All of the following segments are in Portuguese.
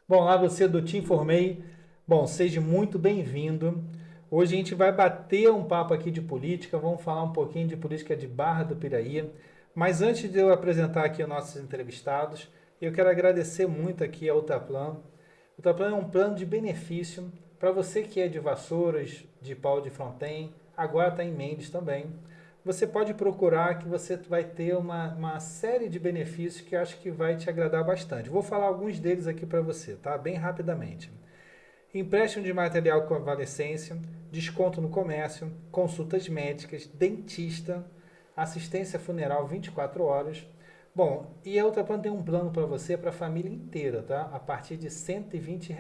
Bom, lá você do Te Informei. Bom, seja muito bem-vindo. Hoje a gente vai bater um papo aqui de política, vamos falar um pouquinho de política de Barra do Piraí. Mas antes de eu apresentar aqui os nossos entrevistados, eu quero agradecer muito aqui ao Ultraplan. O Ultraplan é um plano de benefício para você que é de Vassouras, de Pau de Fronten, agora está em Mendes também. Você pode procurar que você vai ter uma série de benefícios que eu acho que vai te agradar bastante. Vou falar alguns deles aqui para você, tá? Bem rapidamente. Empréstimo de material com convalescência, desconto no comércio, consultas médicas, dentista, assistência funeral 24 horas. Bom, e a Ultrapan tem um plano para você, para a família inteira, tá? A partir de R$ 120.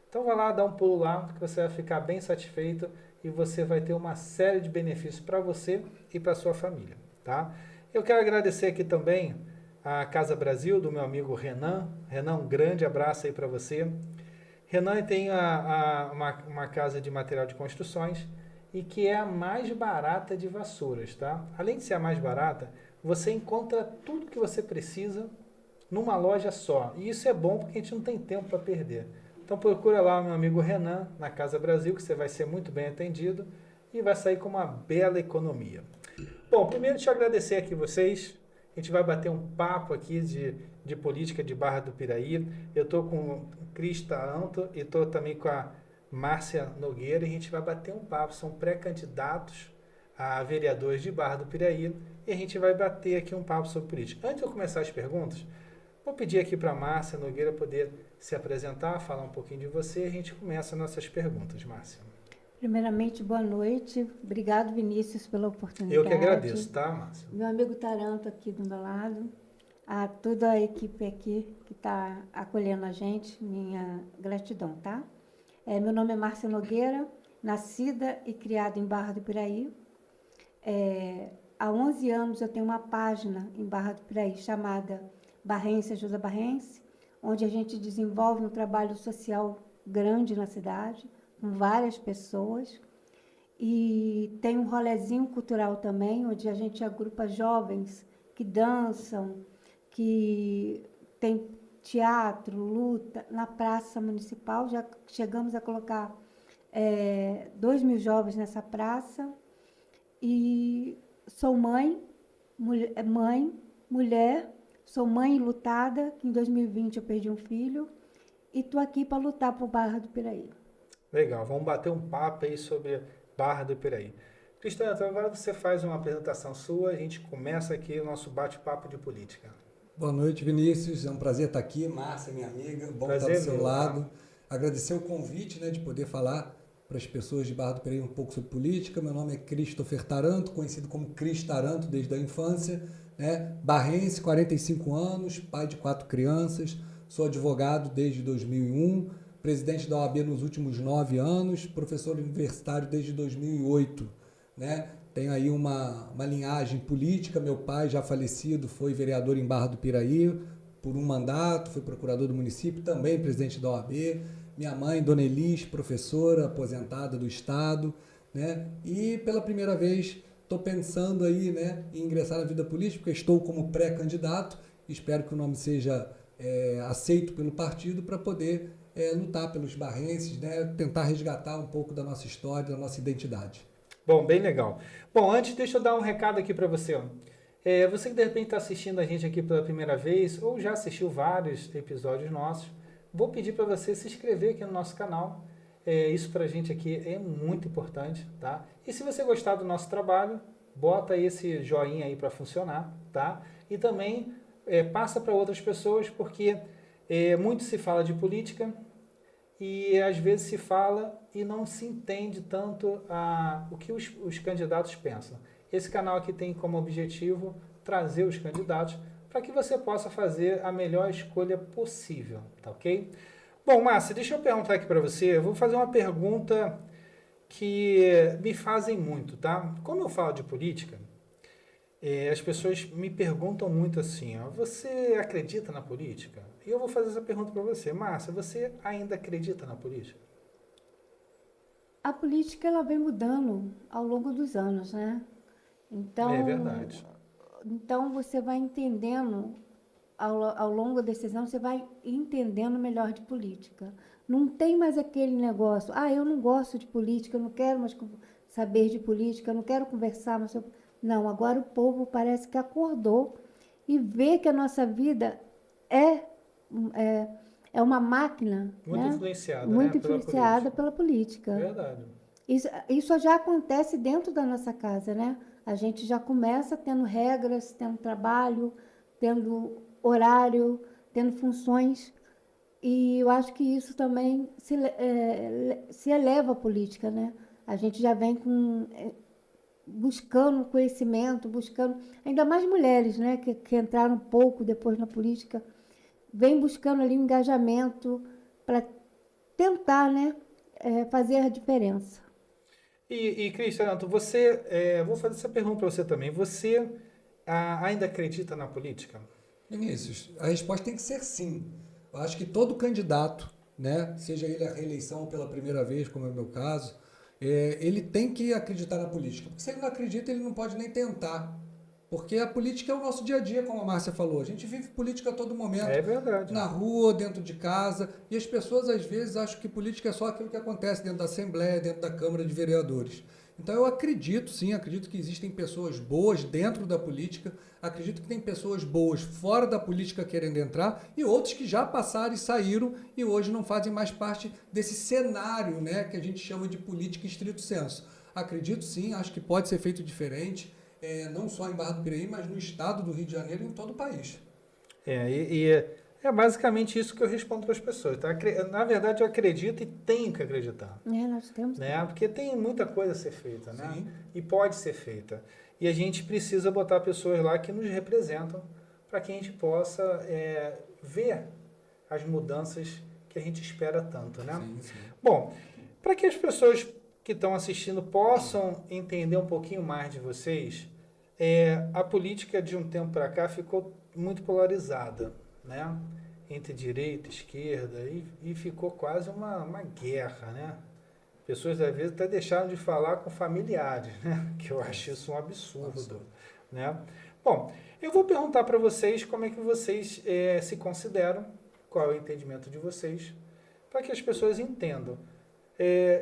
Então vai lá, dá um pulo lá, que você vai ficar bem satisfeito e você vai ter uma série de benefícios para você e para sua família, tá? Eu quero agradecer aqui também a Casa Brasil, do meu amigo Renan. Renan, um grande abraço aí para você. Renan tem uma casa de material de construções e que é a mais barata de Vassouras, tá? Além de ser a mais barata, você encontra tudo que você precisa numa loja só. E isso é bom porque a gente não tem tempo para perder. Então procura lá o meu amigo Renan na Casa Brasil, que você vai ser muito bem atendido e vai sair com uma bela economia. Bom, primeiro te agradecer aqui vocês. A gente vai bater um papo aqui de política de Barra do Piraí. Eu estou com o Cris Taranto e estou também com a Márcia Nogueira. E a gente vai bater um papo. São pré-candidatos a vereadores de Barra do Piraí. E a gente vai bater aqui um papo sobre política. Antes de eu começar as perguntas, vou pedir aqui para a Márcia Nogueira poder se apresentar, falar um pouquinho de você. E a gente começa nossas perguntas, Márcia. Primeiramente, boa noite. Obrigado, Vinícius, pela oportunidade. Eu que agradeço, tá, Márcia? Meu amigo Taranto aqui do meu lado, a toda a equipe aqui que está acolhendo a gente, minha gratidão, tá? Meu nome é Márcia Nogueira, nascida e criada em Barra do Piraí. Há 11 anos eu tenho uma página em Barra do Piraí chamada Barrense Ajuda Barrense, onde a gente desenvolve um trabalho social grande na cidade, com várias pessoas, e tem um rolezinho cultural também, onde a gente agrupa jovens que dançam, que tem teatro, luta, na Praça Municipal. Já chegamos a colocar 2.000 jovens nessa praça. E sou mulher, sou mãe lutada, que em 2020 eu perdi um filho, e estou aqui para lutar por Barra do Piraí. Legal, vamos bater um papo aí sobre Barra do Piraí. Cristiano, então agora você faz uma apresentação sua, a gente começa aqui o nosso bate-papo de política. Boa noite, Vinícius. É um prazer estar aqui. Márcia, minha amiga, bom estar do seu lado. Agradecer o convite, né, de poder falar para as pessoas de Barra do Piraí um pouco sobre política. Meu nome é Christopher Taranto, conhecido como Cris Taranto desde a infância, né? Barrense, 45 anos, pai de 4 crianças, sou advogado desde 2001, presidente da OAB nos últimos 9 anos, professor universitário desde 2008, né? Tenho aí uma linhagem política. Meu pai, já falecido, foi vereador em Barra do Piraí por um mandato, foi procurador do município, também presidente da OAB. Minha mãe, Dona Elis, professora, aposentada do Estado, né? E pela primeira vez estou pensando aí, né, em ingressar na vida política, porque estou como pré-candidato. Espero que o nome seja aceito pelo partido para poder lutar pelos barrenses, né? Tentar resgatar um pouco da nossa história, da nossa identidade. Bom, bem legal. Bom, antes deixa eu dar um recado aqui para você. Você que de repente está assistindo a gente aqui pela primeira vez ou já assistiu vários episódios nossos, vou pedir para você se inscrever aqui no nosso canal. Isso para a gente aqui é muito importante, tá? E se você gostar do nosso trabalho, bota aí esse joinha aí para funcionar, tá? E também passa para outras pessoas, porque muito se fala de política e às vezes se fala e não se entende tanto o que os candidatos pensam. Esse canal aqui tem como objetivo trazer os candidatos para que você possa fazer a melhor escolha possível, tá ok? Bom, Márcia, deixa eu perguntar aqui para você. Eu vou fazer uma pergunta que me fazem muito, tá? Como eu falo de política, as pessoas me perguntam muito assim, ó, você acredita na política? E eu vou fazer essa pergunta para você. Márcia, você ainda acredita na política? A política ela vem mudando ao longo dos anos, né? Então, É verdade. então você vai entendendo ao longo desses anos, você vai entendendo melhor de política. Não tem mais aquele negócio, eu não gosto de política, eu não quero mais saber de política, eu não quero conversar mais sobre... Não, agora o povo parece que acordou e vê que a nossa vida é uma máquina... Muito influenciada, muito influenciada pela política. Verdade. Isso já acontece dentro da nossa casa, né? A gente já começa tendo regras, tendo trabalho, tendo horário, tendo funções. E eu acho que isso também se eleva à política, né? A gente já vem buscando conhecimento, buscando... Ainda mais mulheres, né? Que entraram um pouco depois na política, vem buscando ali um engajamento para tentar, né? Fazer a diferença. E Cristiano, você, vou fazer essa pergunta para você também. Você ainda acredita na política? Vinícius, a resposta tem que ser sim. Eu acho que todo candidato, né, seja ele a reeleição ou pela primeira vez, como é o meu caso, ele tem que acreditar na política. Porque se ele não acredita, ele não pode nem tentar. Porque a política é o nosso dia a dia, como a Márcia falou. A gente vive política a todo momento. É verdade. Na rua, dentro de casa. E as pessoas, às vezes, acham que política é só aquilo que acontece dentro da Assembleia, dentro da Câmara de Vereadores. Então, eu acredito, sim, acredito que existem pessoas boas dentro da política. Acredito que tem pessoas boas fora da política querendo entrar e outros que já passaram e saíram e hoje não fazem mais parte desse cenário, né, que a gente chama de política em estrito senso. Acredito, sim, acho que pode ser feito diferente. Não só em Barra do Piraí, mas no estado do Rio de Janeiro e em todo o país. É basicamente isso que eu respondo para as pessoas. Tá? Na verdade, eu acredito e tenho que acreditar. Nós temos. Né? Porque tem muita coisa a ser feita, né? Sim. E pode ser feita. E a gente precisa botar pessoas lá que nos representam para que a gente possa ver as mudanças que a gente espera tanto, né? Sim, sim. Bom, para que as pessoas que estão assistindo possam entender um pouquinho mais de vocês, a política de um tempo para cá ficou muito polarizada, né? Entre direita e esquerda, e ficou quase uma guerra, né? Pessoas, às vezes, até deixaram de falar com familiares, né? Que eu acho isso um absurdo, né? Bom, eu vou perguntar para vocês como é que vocês se consideram, qual é o entendimento de vocês, para que as pessoas entendam.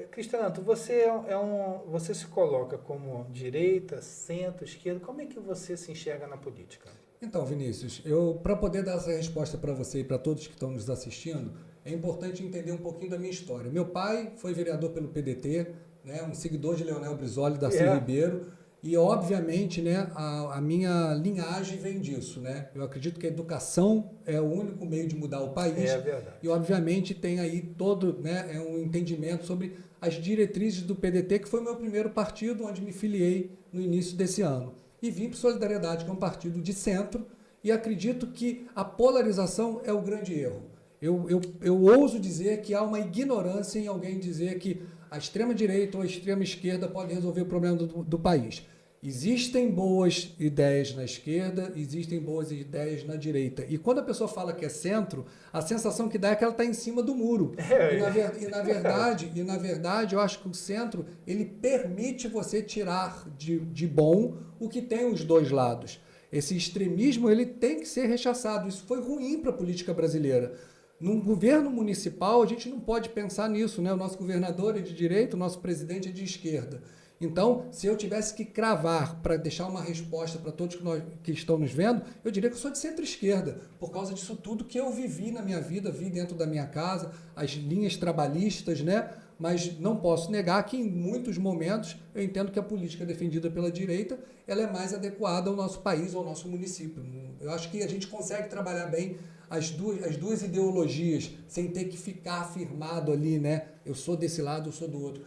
Cristiano, você se coloca como direita, centro, esquerda, como é que você se enxerga na política? Então, Vinícius, para poder dar essa resposta para você e para todos que estão nos assistindo, é importante entender um pouquinho da minha história. Meu pai foi vereador pelo PDT, né, um seguidor de Leonel Brizola e Darcy Ribeiro, e obviamente, né, a minha linhagem vem disso, né? Eu acredito que a educação é o único meio de mudar o país. É verdade. E obviamente tem aí todo, né, um entendimento sobre as diretrizes do PDT, que foi o meu primeiro partido, onde me filiei no início desse ano. E vim para Solidariedade, que é um partido de centro, e acredito que a polarização é o grande erro. Eu ouso dizer que há uma ignorância em alguém dizer que a extrema-direita ou a extrema-esquerda podem resolver o problema do país. Existem boas ideias na esquerda, existem boas ideias na direita. E quando a pessoa fala que é centro, a sensação que dá é que ela está em cima do muro. E na verdade, eu acho que o centro ele permite você tirar de bom o que tem os dois lados. Esse extremismo ele tem que ser rechaçado. Isso foi ruim para a política brasileira. Num governo municipal, a gente não pode pensar nisso, né? O nosso governador é de direita, o nosso presidente é de esquerda. Então, se eu tivesse que cravar para deixar uma resposta para todos que estão nos vendo, eu diria que eu sou de centro-esquerda, por causa disso tudo que eu vivi na minha vida, vi dentro da minha casa, as linhas trabalhistas, né? Mas não posso negar que em muitos momentos eu entendo que a política defendida pela direita ela é mais adequada ao nosso país, ao nosso município. Eu acho que a gente consegue trabalhar bem as duas ideologias sem ter que ficar afirmado ali, né? Eu sou desse lado, eu sou do outro.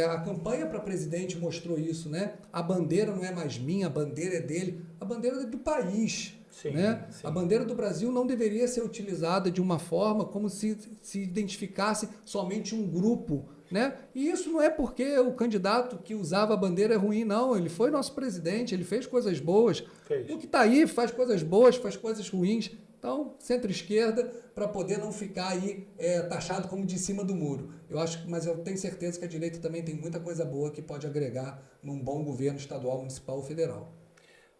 A campanha para presidente mostrou isso, né? A bandeira não é mais minha, a bandeira é dele, a bandeira é do país. Sim, né? sim. A bandeira do Brasil não deveria ser utilizada de uma forma como se identificasse somente um grupo. Né? E isso não é porque o candidato que usava a bandeira é ruim, não. Ele foi nosso presidente, ele fez coisas boas. O que está aí faz coisas boas, faz coisas ruins. Então, centro-esquerda, para poder não ficar aí taxado como de cima do muro. Mas eu tenho certeza que a direita também tem muita coisa boa que pode agregar num bom governo estadual, municipal ou federal.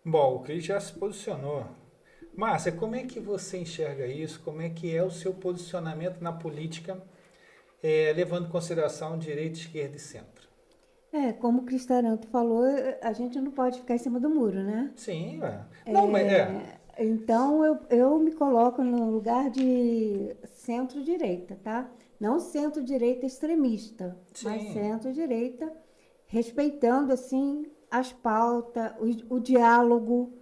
Bom, o Cris já se posicionou. Márcia, como é que você enxerga isso? Como é que é o seu posicionamento na política, levando em consideração direita, esquerda e centro? Como o Cristaranto falou, a gente não pode ficar em cima do muro, né? Sim, não, mas Então, eu me coloco no lugar de centro-direita, tá? Não centro-direita extremista, mas Sim. centro-direita, respeitando, assim, as pautas, o diálogo,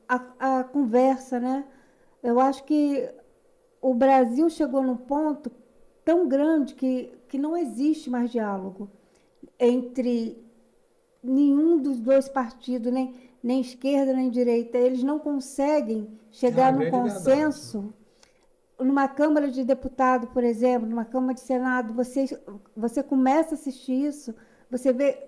a conversa, né? Eu acho que o Brasil chegou num ponto tão grande que não existe mais diálogo entre nenhum dos dois partidos, nem esquerda nem direita. Eles não conseguem chegar num consenso. Numa Câmara de Deputados, por exemplo, numa Câmara de Senado, você começa a assistir isso, você vê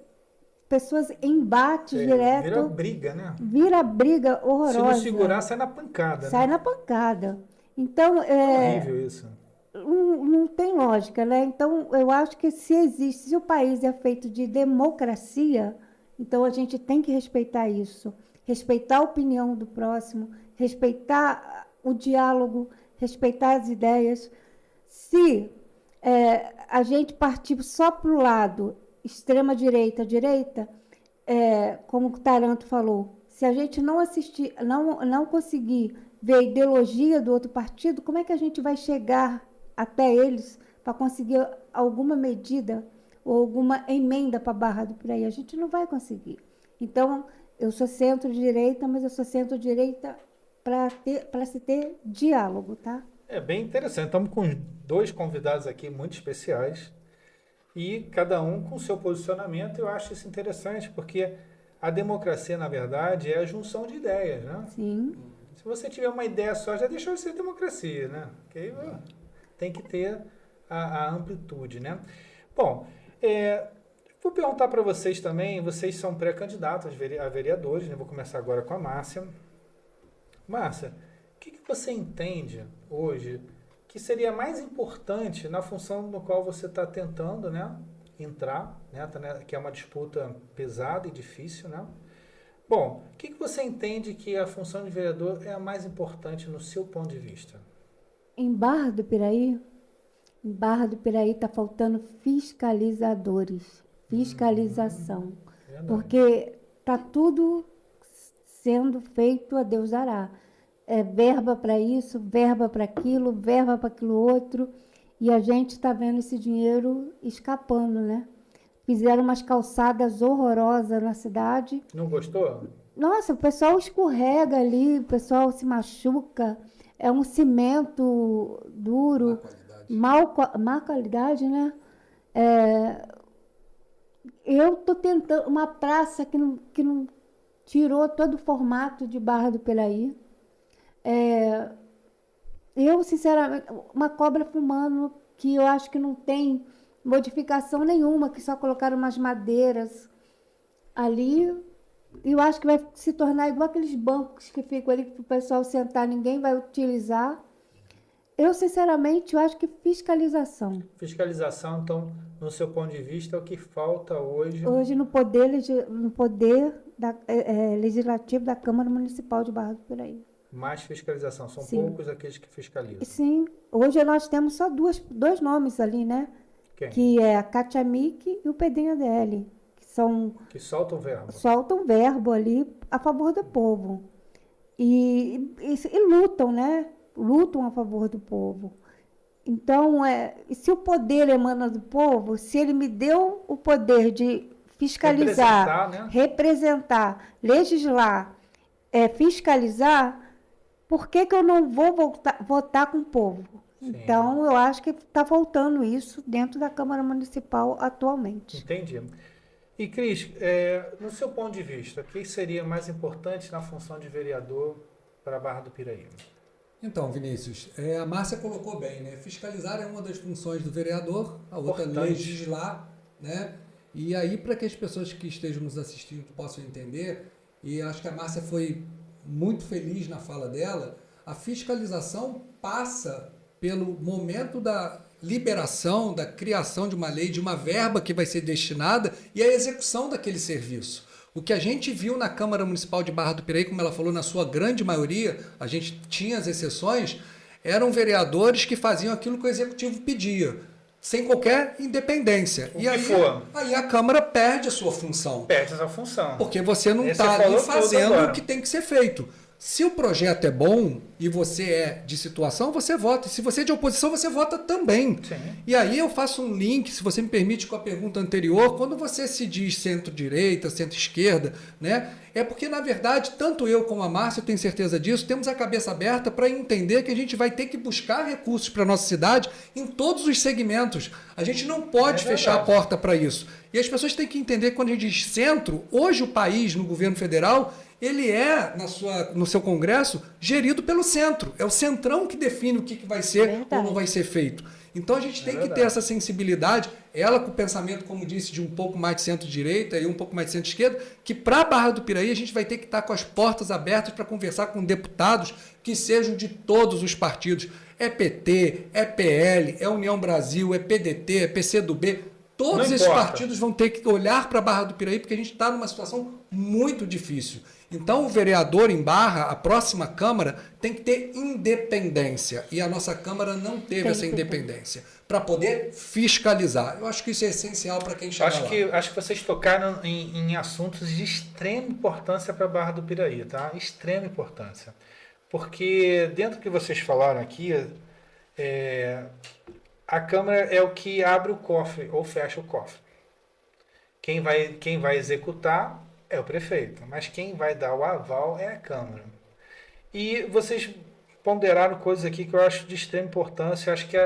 pessoas em embate direto. Vira briga, né? Vira briga horrorosa. Se não segurar, sai na pancada. Sai na pancada. Então, é horrível isso. Não tem lógica, né? Então, eu acho que se o país é feito de democracia, então a gente tem que respeitar isso. Respeitar a opinião do próximo, respeitar o diálogo, respeitar as ideias. Se a gente partir só para o lado extrema-direita, como o Taranto falou, se a gente não assistir, não conseguir ver a ideologia do outro partido, como é que a gente vai chegar até eles para conseguir alguma medida ou alguma emenda para a Barra do Piraí? A gente não vai conseguir. Então, eu sou centro-direita, mas eu sou centro-direita para se ter diálogo, tá? É bem interessante. Estamos com 2 convidados aqui muito especiais e cada um com seu posicionamento. Eu acho isso interessante porque a democracia, na verdade, é a junção de ideias, né? Sim. Se você tiver uma ideia só, já deixou de ser democracia, né? Porque aí tem que ter a amplitude, né? Bom, vou perguntar para vocês também, vocês são pré-candidatos a vereadores, né? Vou começar agora com a Márcia. Márcia, o que você entende hoje que seria mais importante na função no qual você está tentando, né, entrar, né, que é uma disputa pesada e difícil, né? Bom, o que você entende que a função de vereador é a mais importante no seu ponto de vista? Em Barra do Piraí está faltando fiscalizadores, fiscalização, porque está tudo sendo feito a Deus dará. Verba para isso, verba para aquilo outro, e a gente está vendo esse dinheiro escapando, né? Fizeram umas calçadas horrorosas na cidade. Não gostou? Nossa, o pessoal escorrega ali, o pessoal se machuca. É um cimento duro, má qualidade, né? Eu estou tentando uma praça que não tirou todo o formato de Barra do Piraí. Eu, sinceramente, uma cobra fumando, que eu acho que não tem modificação nenhuma, que só colocaram umas madeiras ali. Eu acho que vai se tornar igual aqueles bancos que ficam ali para o pessoal sentar, ninguém vai utilizar. Eu, sinceramente, eu acho que fiscalização. Fiscalização, então, no seu ponto de vista, é o que falta hoje? Hoje, no poder legislativo da Câmara Municipal de Barra do Piraí. Mais fiscalização, são Sim. poucos aqueles que fiscalizam. Sim, hoje nós temos só dois nomes ali, né? Quem? Que é a Kátia Mick e o Pedrinho ADL, que soltam verbo. Soltam verbo ali a favor do povo. E lutam, né? Lutam a favor do povo. Então, se o poder emana do povo, se ele me deu o poder de fiscalizar, representar, legislar, fiscalizar, por que eu não vou votar com o povo? Sim. Então, eu acho que está faltando isso dentro da Câmara Municipal atualmente. Entendi. E, Cris, no seu ponto de vista, o que seria mais importante na função de vereador para a Barra do Piraí? Então, Vinícius, a Márcia colocou bem, né? Fiscalizar é uma das funções do vereador, a outra é legislar, né? E aí, para que as pessoas que estejam nos assistindo possam entender, e acho que a Márcia foi muito feliz na fala dela, a fiscalização passa pelo momento da liberação, da criação de uma lei, de uma verba que vai ser destinada e a execução daquele serviço. O que a gente viu na Câmara Municipal de Barra do Piraí, como ela falou, na sua grande maioria, a gente tinha as exceções, eram vereadores que faziam aquilo que o Executivo pedia, sem qualquer independência. E aí a Câmara perde a sua função. Perde essa função. Porque você não está ali fazendo o que tem que ser feito. Se o projeto é bom e você é de situação, você vota. E se você é de oposição, você vota também. Sim. E aí eu faço um link, se você me permite, com a pergunta anterior. Quando você se diz centro-direita, centro-esquerda, né? É porque, na verdade, tanto eu como a Márcia, eu tenho certeza disso, temos a cabeça aberta para entender que a gente vai ter que buscar recursos para a nossa cidade em todos os segmentos. A gente não pode fechar a porta para isso. E as pessoas têm que entender que quando a gente diz centro, hoje o país, no governo federal, ele é, no seu Congresso, gerido pelo centro. É o centrão que define o que vai ser ou não vai ser feito. Então a gente tem que ter essa sensibilidade, ela com o pensamento, como disse, de um pouco mais de centro-direita e um pouco mais de centro-esquerda, que para a Barra do Piraí a gente vai ter que estar com as portas abertas para conversar com deputados que sejam de todos os partidos. É PT, é PL, é União Brasil, é PDT, é PCdoB. Todos esses partidos vão ter que olhar para a Barra do Piraí porque a gente está numa situação muito difícil. Então, o vereador em Barra, a próxima Câmara, tem que ter independência. E a nossa Câmara não teve essa independência para poder fiscalizar. Eu acho que isso é essencial para quem chega lá. Acho que vocês tocaram em assuntos de extrema importância para a Barra do Piraí, tá? Extrema importância. Porque, dentro do que vocês falaram aqui, a Câmara é o que abre o cofre ou fecha o cofre. Quem vai executar é o prefeito, mas quem vai dar o aval é a Câmara. E vocês ponderaram coisas aqui que eu acho de extrema importância. Eu acho que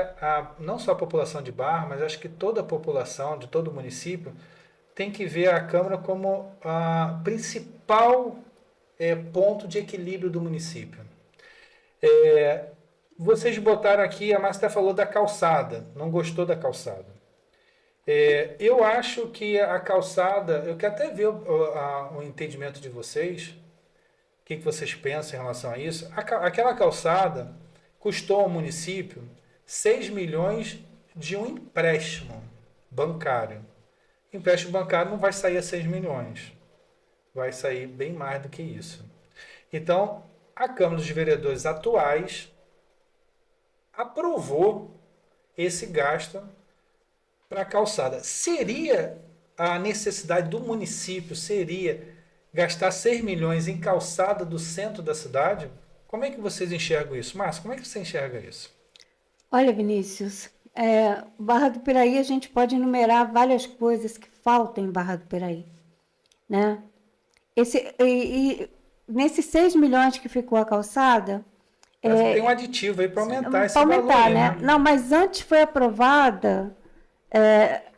não só a população de Barra, mas acho que toda a população de todo o município tem que ver a Câmara como a principal ponto de equilíbrio do município. Vocês botaram aqui, a Márcia falou da calçada, não gostou da calçada. Eu acho que a calçada, eu quero até ver o entendimento de vocês, o que vocês pensam em relação a isso. Aquela calçada custou ao município 6 milhões de um empréstimo bancário. O empréstimo bancário não vai sair a 6 milhões, vai sair bem mais do que isso. Então, a Câmara dos Vereadores atuais aprovou esse gasto para a calçada. Seria a necessidade do município, gastar 6 milhões em calçada do centro da cidade? Como é que vocês enxergam isso? Márcia, como é que você enxerga isso? Olha, Vinícius, Barra do Piraí, a gente pode enumerar várias coisas que faltam em Barra do Piraí, né? Nesses 6 milhões que ficou a calçada... tem um aditivo aí para aumentar esse valor. Para aumentar, né? Não, mas antes foi aprovada...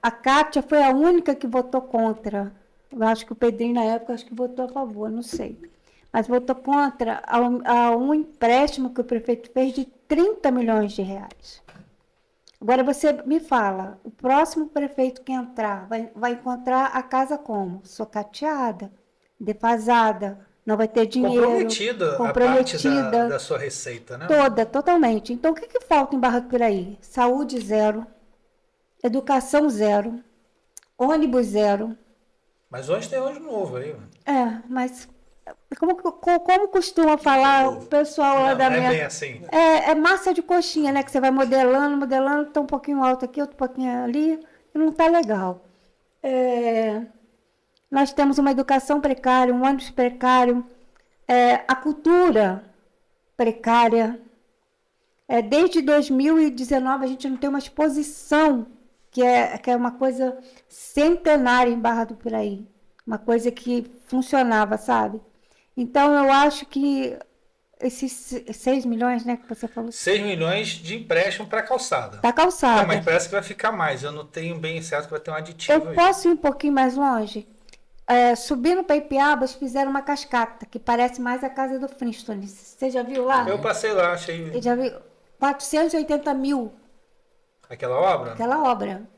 a Kátia foi a única que votou contra. Eu acho que o Pedrinho, na época, votou a favor, não sei. Mas votou contra um empréstimo que o prefeito fez de 30 milhões de reais. Agora, você me fala, o próximo prefeito que entrar vai encontrar a casa como? Socateada, defasada, não vai ter dinheiro. Comprometida a parte da sua receita, né? Totalmente. Então, o que falta em Barra do Piraí? Saúde zero. Educação zero, ônibus zero. Mas hoje tem ônibus novo aí. Mas como costuma falar o pessoal lá da minha... Não é bem assim. É massa de coxinha, né? Que você vai modelando, tá um pouquinho alto aqui, outro pouquinho ali, e não tá legal. Nós temos uma educação precária, um ônibus precário, a cultura precária. Desde 2019 a gente não tem uma exposição que é uma coisa centenária em Barra do Piraí. Uma coisa que funcionava, sabe? Então, eu acho que esses 6 milhões, né, que você falou... 6 milhões de empréstimo para calçada. Para calçada. Não, mas parece que vai ficar mais. Eu não tenho bem certo que vai ter um aditivo. Eu posso ir um pouquinho mais longe? Subindo para Ipiabas, fizeram uma cascata, que parece mais a casa do Flintstone. Você já viu lá? Eu passei lá, achei... Eu já vi 480 mil. Aquela obra? Aquela obra.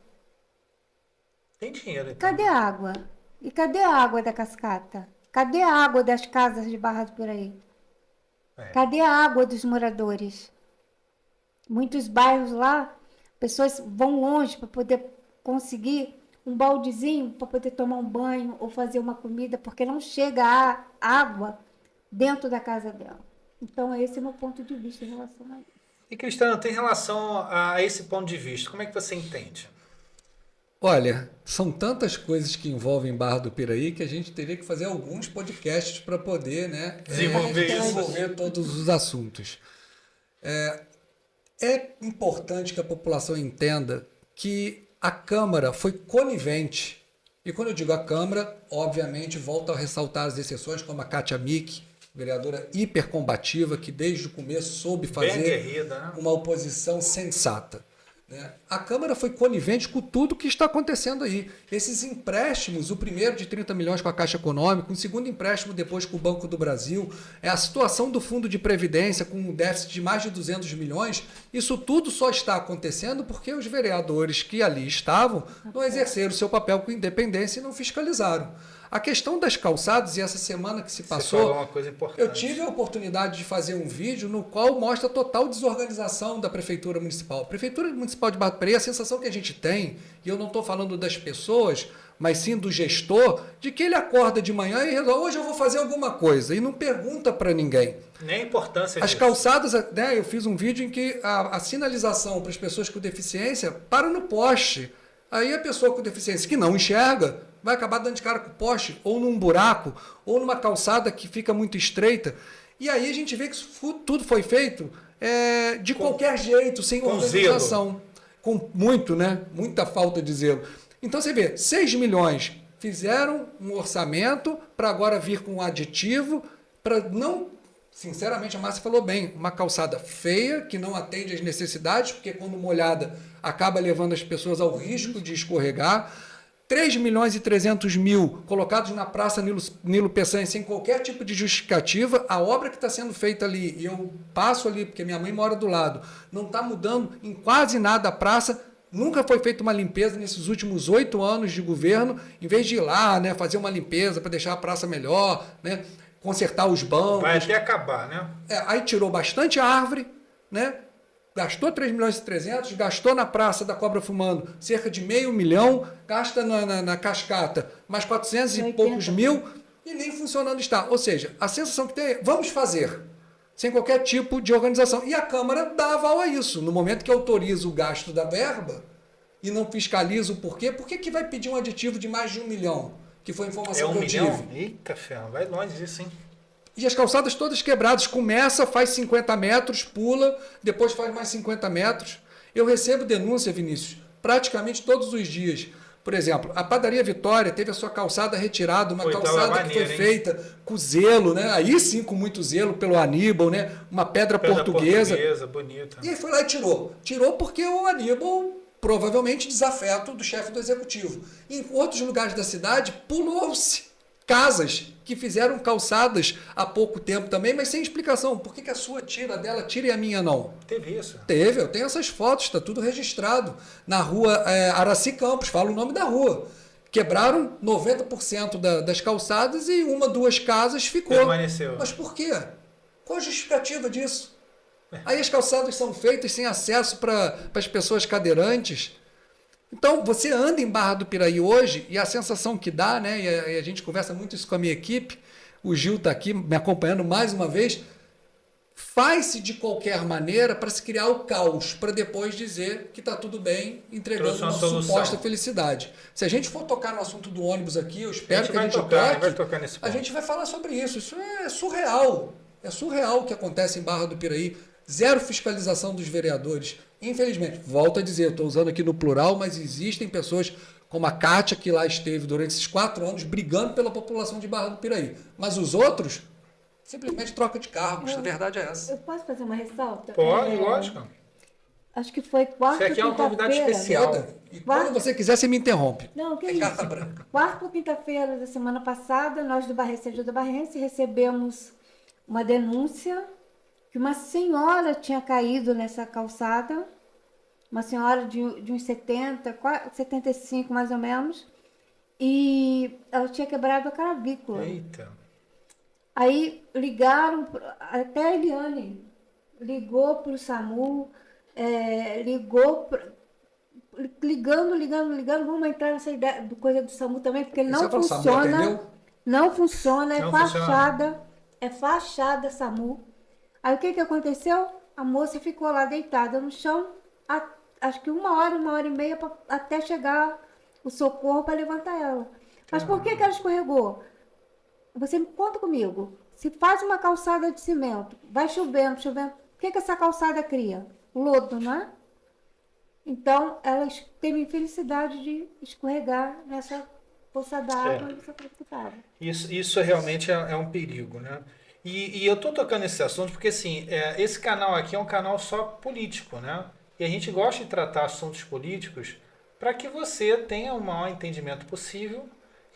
Tem dinheiro, então. Cadê a água? E cadê a água da cascata? Cadê a água das casas de Barra do Piraí? Cadê a água dos moradores? Muitos bairros lá, pessoas vão longe para poder conseguir um baldezinho para poder tomar um banho ou fazer uma comida, porque não chega água dentro da casa dela. Então, esse é o meu ponto de vista em relação a isso. E, Cristiano, tem relação a esse ponto de vista, como é que você entende? Olha, são tantas coisas que envolvem Barra do Piraí que a gente teria que fazer alguns podcasts para poder, né, desenvolver todos os assuntos. É importante que a população entenda que a Câmara foi conivente. E quando eu digo a Câmara, obviamente, volto a ressaltar as exceções, como a Kátia Mick, vereadora hipercombativa, que desde o começo soube fazer uma oposição sensata. A Câmara foi conivente com tudo que está acontecendo aí. Esses empréstimos, o primeiro de 30 milhões com a Caixa Econômica, o segundo empréstimo depois com o Banco do Brasil, a situação do Fundo de Previdência com um déficit de mais de 200 milhões, isso tudo só está acontecendo porque os vereadores que ali estavam não exerceram seu papel com independência e não fiscalizaram. A questão das calçadas, e essa semana que se passou, uma coisa importante. Eu tive a oportunidade de fazer um vídeo no qual mostra a total desorganização da Prefeitura Municipal. A Prefeitura Municipal de Barra do Piraí, a sensação que a gente tem, e eu não estou falando das pessoas, mas sim do gestor, de que ele acorda de manhã e resolve, hoje eu vou fazer alguma coisa, e não pergunta para ninguém. Nem a importância As calçadas, né, eu fiz um vídeo em que a sinalização para as pessoas com deficiência para no poste. Aí a pessoa com deficiência que não enxerga vai acabar dando de cara com o poste, ou num buraco, ou numa calçada que fica muito estreita. E aí a gente vê que isso tudo foi feito de qualquer jeito, sem organização. Com muita falta de zelo. Então você vê, 6 milhões fizeram um orçamento para agora vir com um aditivo, para não... Sinceramente, a Márcia falou bem, uma calçada feia, que não atende às necessidades, porque quando molhada acaba levando as pessoas ao risco de escorregar. 3 milhões e 300 mil colocados na Praça Nilo Peçanha sem qualquer tipo de justificativa. A obra que está sendo feita ali, e eu passo ali porque minha mãe mora do lado, não está mudando em quase nada a praça. Nunca foi feita uma limpeza nesses últimos 8 anos de governo. Em vez de ir lá, né, fazer uma limpeza para deixar a praça melhor, né, consertar os bancos. Vai até acabar, né? Aí tirou bastante árvore, né? Gastou 3 milhões e 300, gastou na Praça da Cobra Fumando cerca de $500 mil, gasta na cascata mais 400 e poucos mil e nem funcionando está. Ou seja, a sensação que tem é, vamos fazer, sem qualquer tipo de organização. E a Câmara dá aval a isso. No momento que autoriza o gasto da verba e não fiscaliza o porquê, por que vai pedir um aditivo de mais de 1 milhão? Que foi a informação que eu tive. Eita, ferro, vai longe isso, hein? E as calçadas todas quebradas. Começa, faz 50 metros, pula, depois faz mais 50 metros. Eu recebo denúncia, Vinícius, praticamente todos os dias. Por exemplo, a Padaria Vitória teve a sua calçada retirada, uma calçada que foi feita com zelo, né? Aí sim, com muito zelo, pelo Aníbal, né? Uma pedra portuguesa. Bonita. E aí foi lá e tirou. Tirou porque o Aníbal, provavelmente desafeto do chefe do executivo. Em outros lugares da cidade, pulou-se casas que fizeram calçadas há pouco tempo também, mas sem explicação. Por que a sua tira, a dela tira e a minha não? Teve isso? Teve, eu tenho essas fotos, está tudo registrado. Na rua Araci Campos, fala o nome da rua. Quebraram 90% das calçadas e 1, 2 casas ficou. Permaneceu. Mas por quê? Qual a justificativa disso? Aí as calçadas são feitas sem acesso para as pessoas cadeirantes. Então, você anda em Barra do Piraí hoje e a sensação que dá, né, e a gente conversa muito isso com a minha equipe, o Gil está aqui me acompanhando mais uma vez, faz-se de qualquer maneira para se criar o caos, para depois dizer que está tudo bem, entregando uma suposta felicidade. Se a gente for tocar no assunto do ônibus aqui, eu espero que a gente toque, a gente vai falar sobre isso. Isso é surreal. É surreal o que acontece em Barra do Piraí. Zero fiscalização dos vereadores. Infelizmente, volto a dizer, estou usando aqui no plural, mas existem pessoas como a Kátia, que lá esteve durante esses 4 anos brigando pela população de Barra do Piraí. Mas os outros, simplesmente troca de cargos. A verdade é essa. Eu posso fazer uma ressalta? Pode, lógico. Acho que foi quarta ou quinta-feira. Você aqui é uma convidada especial. E quando você quiser, você me interrompe. Não, que isso. Quarta ou quinta-feira da semana passada, nós do Barrense Ajuda Barrense recebemos uma denúncia que uma senhora tinha caído nessa calçada, uma senhora de uns 70, 75 mais ou menos, e ela tinha quebrado a clavícula. Eita. Aí ligaram, até a Eliane ligou para o SAMU, ligou ligando, vamos entrar nessa ideia do coisa do SAMU também, porque ele não funciona. Não funciona, é fachada SAMU. Aí o que aconteceu? A moça ficou lá deitada no chão, acho que 1 hora e meia até chegar o socorro para levantar ela. Mas por que ela escorregou? Você me conta comigo. Se faz uma calçada de cimento, vai chovendo, o que essa calçada cria? Lodo, não é? Então, ela teve infelicidade de escorregar nessa poça d'água e ser precipitada. Isso realmente é um perigo, né? E eu tô tocando nesse assunto porque, assim, esse canal aqui é um canal só político, né? E a gente gosta de tratar assuntos políticos para que você tenha o maior entendimento possível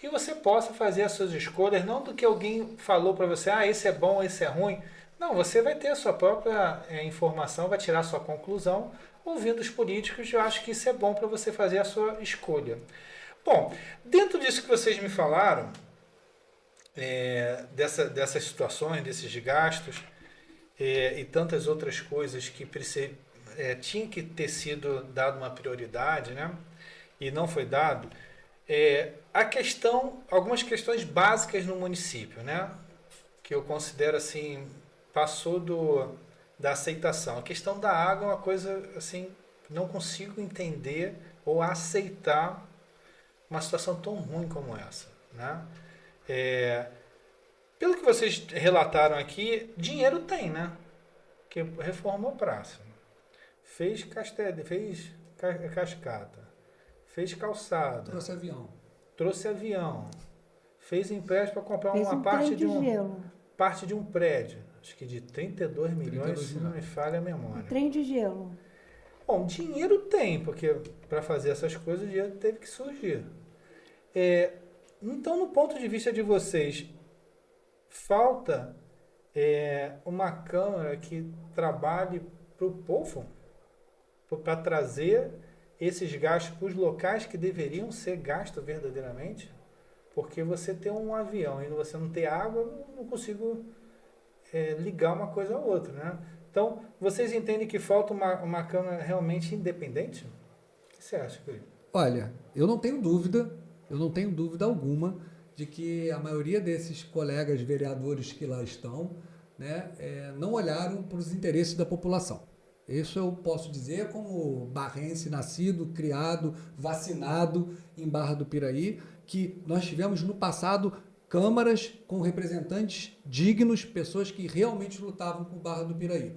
e você possa fazer as suas escolhas, não do que alguém falou para você, esse é bom, esse é ruim. Não, você vai ter a sua própria informação, vai tirar a sua conclusão. Ouvindo os políticos, eu acho que isso é bom para você fazer a sua escolha. Bom, dentro disso que vocês me falaram, dessas situações, desses gastos e tantas outras coisas que tinha que ter sido dado uma prioridade, né? E não foi dado, algumas questões básicas no município, né? Que eu considero assim, passou da aceitação. A questão da água é uma coisa assim, não consigo entender ou aceitar uma situação tão ruim como essa, né? Pelo que vocês relataram aqui, dinheiro tem, né? Que reformou praça, fez cascata, fez calçada, trouxe avião, fez empréstimo para comprar uma parte de um prédio, acho que de 32 milhões, se não me falha a memória. Trem de gelo. Bom, dinheiro tem, porque para fazer essas coisas o dinheiro teve que surgir. Então, no ponto de vista de vocês, falta uma Câmara que trabalhe para o povo, para trazer esses gastos para os locais que deveriam ser gastos verdadeiramente? Porque você ter um avião e você não ter água, eu não consigo ligar uma coisa a outra, né? Então, vocês entendem que falta uma Câmara realmente independente? O que você acha, Felipe? Olha, eu não tenho dúvida alguma de que a maioria desses colegas vereadores que lá estão, né, não olharam para os interesses da população. Isso eu posso dizer como barrense, nascido, criado, vacinado em Barra do Piraí, que nós tivemos no passado câmaras com representantes dignos, pessoas que realmente lutavam por Barra do Piraí.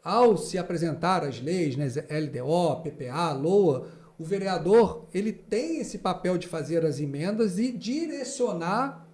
Ao se apresentar as leis, né, LDO, PPA, LOA, o vereador ele tem esse papel de fazer as emendas e direcionar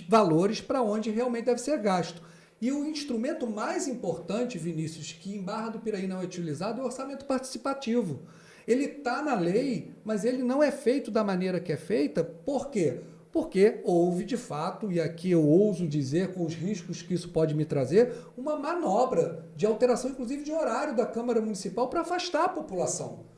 valores para onde realmente deve ser gasto. E o instrumento mais importante, Vinícius, que em Barra do Piraí não é utilizado, é o orçamento participativo. Ele está na lei, mas ele não é feito da maneira que é feita. Por quê? Porque houve, de fato, e aqui eu ouso dizer, com os riscos que isso pode me trazer, uma manobra de alteração, inclusive, de horário da Câmara Municipal para afastar a população.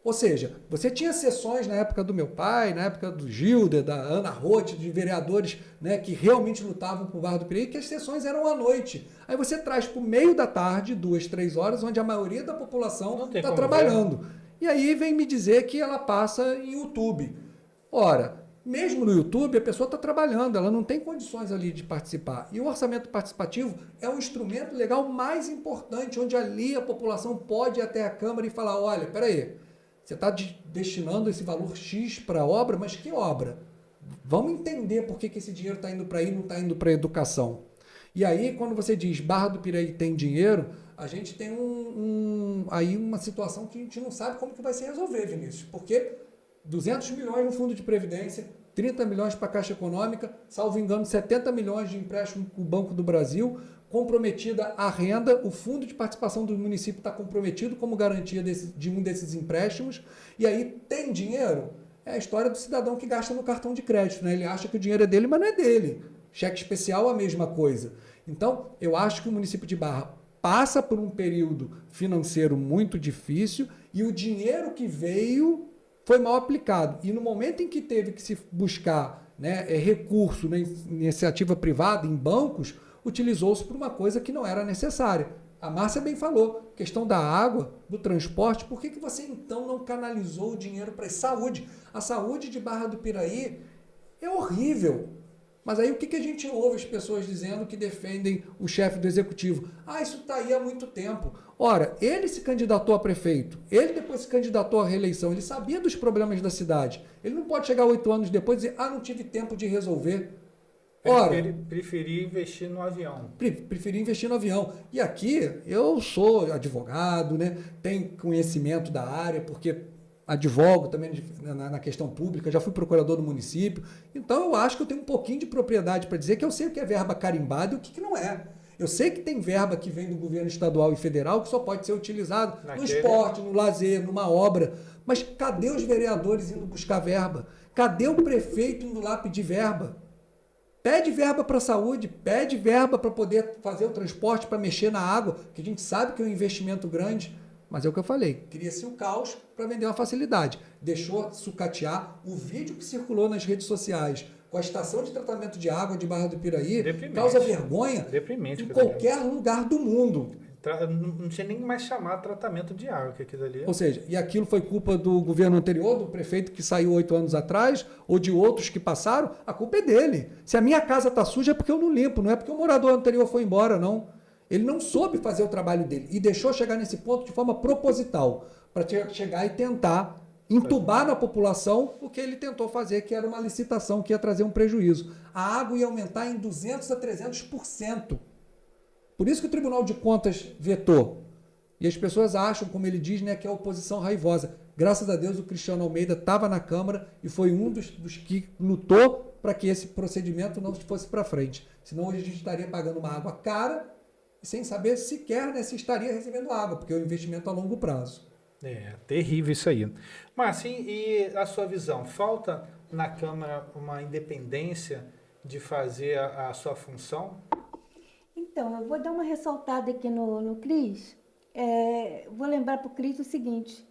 Ou seja, você tinha sessões na época do meu pai, na época do Gilder, da Ana Roth, de vereadores, né, que realmente lutavam por Barra do Piraí, que as sessões eram à noite. Aí você traz para o meio da tarde, 2, 3 horas, onde a maioria da população está trabalhando. E aí vem me dizer que ela passa em YouTube. Ora, mesmo no YouTube, a pessoa está trabalhando, ela não tem condições ali de participar. E o orçamento participativo é o instrumento legal mais importante, onde ali a população pode ir até a Câmara e falar, olha, peraí, você está destinando esse valor X para a obra, mas que obra? Vamos entender por que esse dinheiro está indo para aí e não está indo para a educação. E aí, quando você diz Barra do Piraí tem dinheiro, a gente tem aí uma situação que a gente não sabe como que vai se resolver, Vinícius. Porque 200 milhões no Fundo de Previdência, 30 milhões para a Caixa Econômica, salvo engano, 70 milhões de empréstimo com o Banco do Brasil, comprometida a renda, o fundo de participação do município está comprometido como garantia de um desses empréstimos, e aí tem dinheiro? É a história do cidadão que gasta no cartão de crédito, né? Ele acha que o dinheiro é dele, mas não é dele. Cheque especial, a mesma coisa. Então, eu acho que o município de Barra passa por um período financeiro muito difícil e o dinheiro que veio foi mal aplicado. E no momento em que teve que se buscar, né, recurso na iniciativa privada, em bancos, utilizou-se por uma coisa que não era necessária. a Márcia bem falou, questão da água, do transporte, por que você então não canalizou o dinheiro para saúde? A saúde de Barra do Piraí é horrível. Mas aí o que a gente ouve as pessoas dizendo que defendem o chefe do executivo? Isso está aí há muito tempo. Ora, ele se candidatou a prefeito, ele depois se candidatou à reeleição, ele sabia dos problemas da cidade. Ele não pode chegar 8 anos depois e dizer, não tive tempo de resolver. Ora, preferi investir no avião. Preferi investir no avião. E aqui, eu sou advogado, né? Tenho conhecimento da área, porque advogo também na questão pública, já fui procurador do município. Então, eu acho que eu tenho um pouquinho de propriedade para dizer que eu sei o que é verba carimbada e o que não é. Eu sei que tem verba que vem do governo estadual e federal que só pode ser utilizado no esporte, no lazer, numa obra. Mas cadê os vereadores indo buscar verba? Cadê o prefeito indo lá pedir verba? Pede verba para a saúde, pede verba para poder fazer o transporte, para mexer na água, que a gente sabe que é um investimento grande, mas é o que eu falei, cria-se um caos para vender uma facilidade. Deixou sucatear o vídeo que circulou nas redes sociais com a estação de tratamento de água de Barra do Piraí, causa vergonha em qualquer lugar do mundo. Não tinha nem mais chamado tratamento de água que aquilo ali. Ou seja, e aquilo foi culpa do governo anterior, do prefeito que saiu 8 anos atrás, ou de outros que passaram, a culpa é dele. Se a minha casa está suja é porque eu não limpo, não é porque o morador anterior foi embora, não. Ele não soube fazer o trabalho dele e deixou chegar nesse ponto de forma proposital, para chegar e tentar entubar na população o que ele tentou fazer, que era uma licitação que ia trazer um prejuízo. A água ia aumentar em 200% a 300%. Por isso que o Tribunal de Contas vetou. E as pessoas acham, como ele diz, né, que é a oposição raivosa. Graças a Deus o Cristiano Almeida estava na Câmara e foi um dos que lutou para que esse procedimento não fosse para frente. Senão hoje a gente estaria pagando uma água cara e sem saber sequer, né, se estaria recebendo água, porque é um investimento a longo prazo. É, terrível isso aí. Mas, e a sua visão? Falta na Câmara uma independência de fazer a sua função? Então, eu vou dar uma ressaltada aqui no Cris. Vou lembrar para o Cris o seguinte,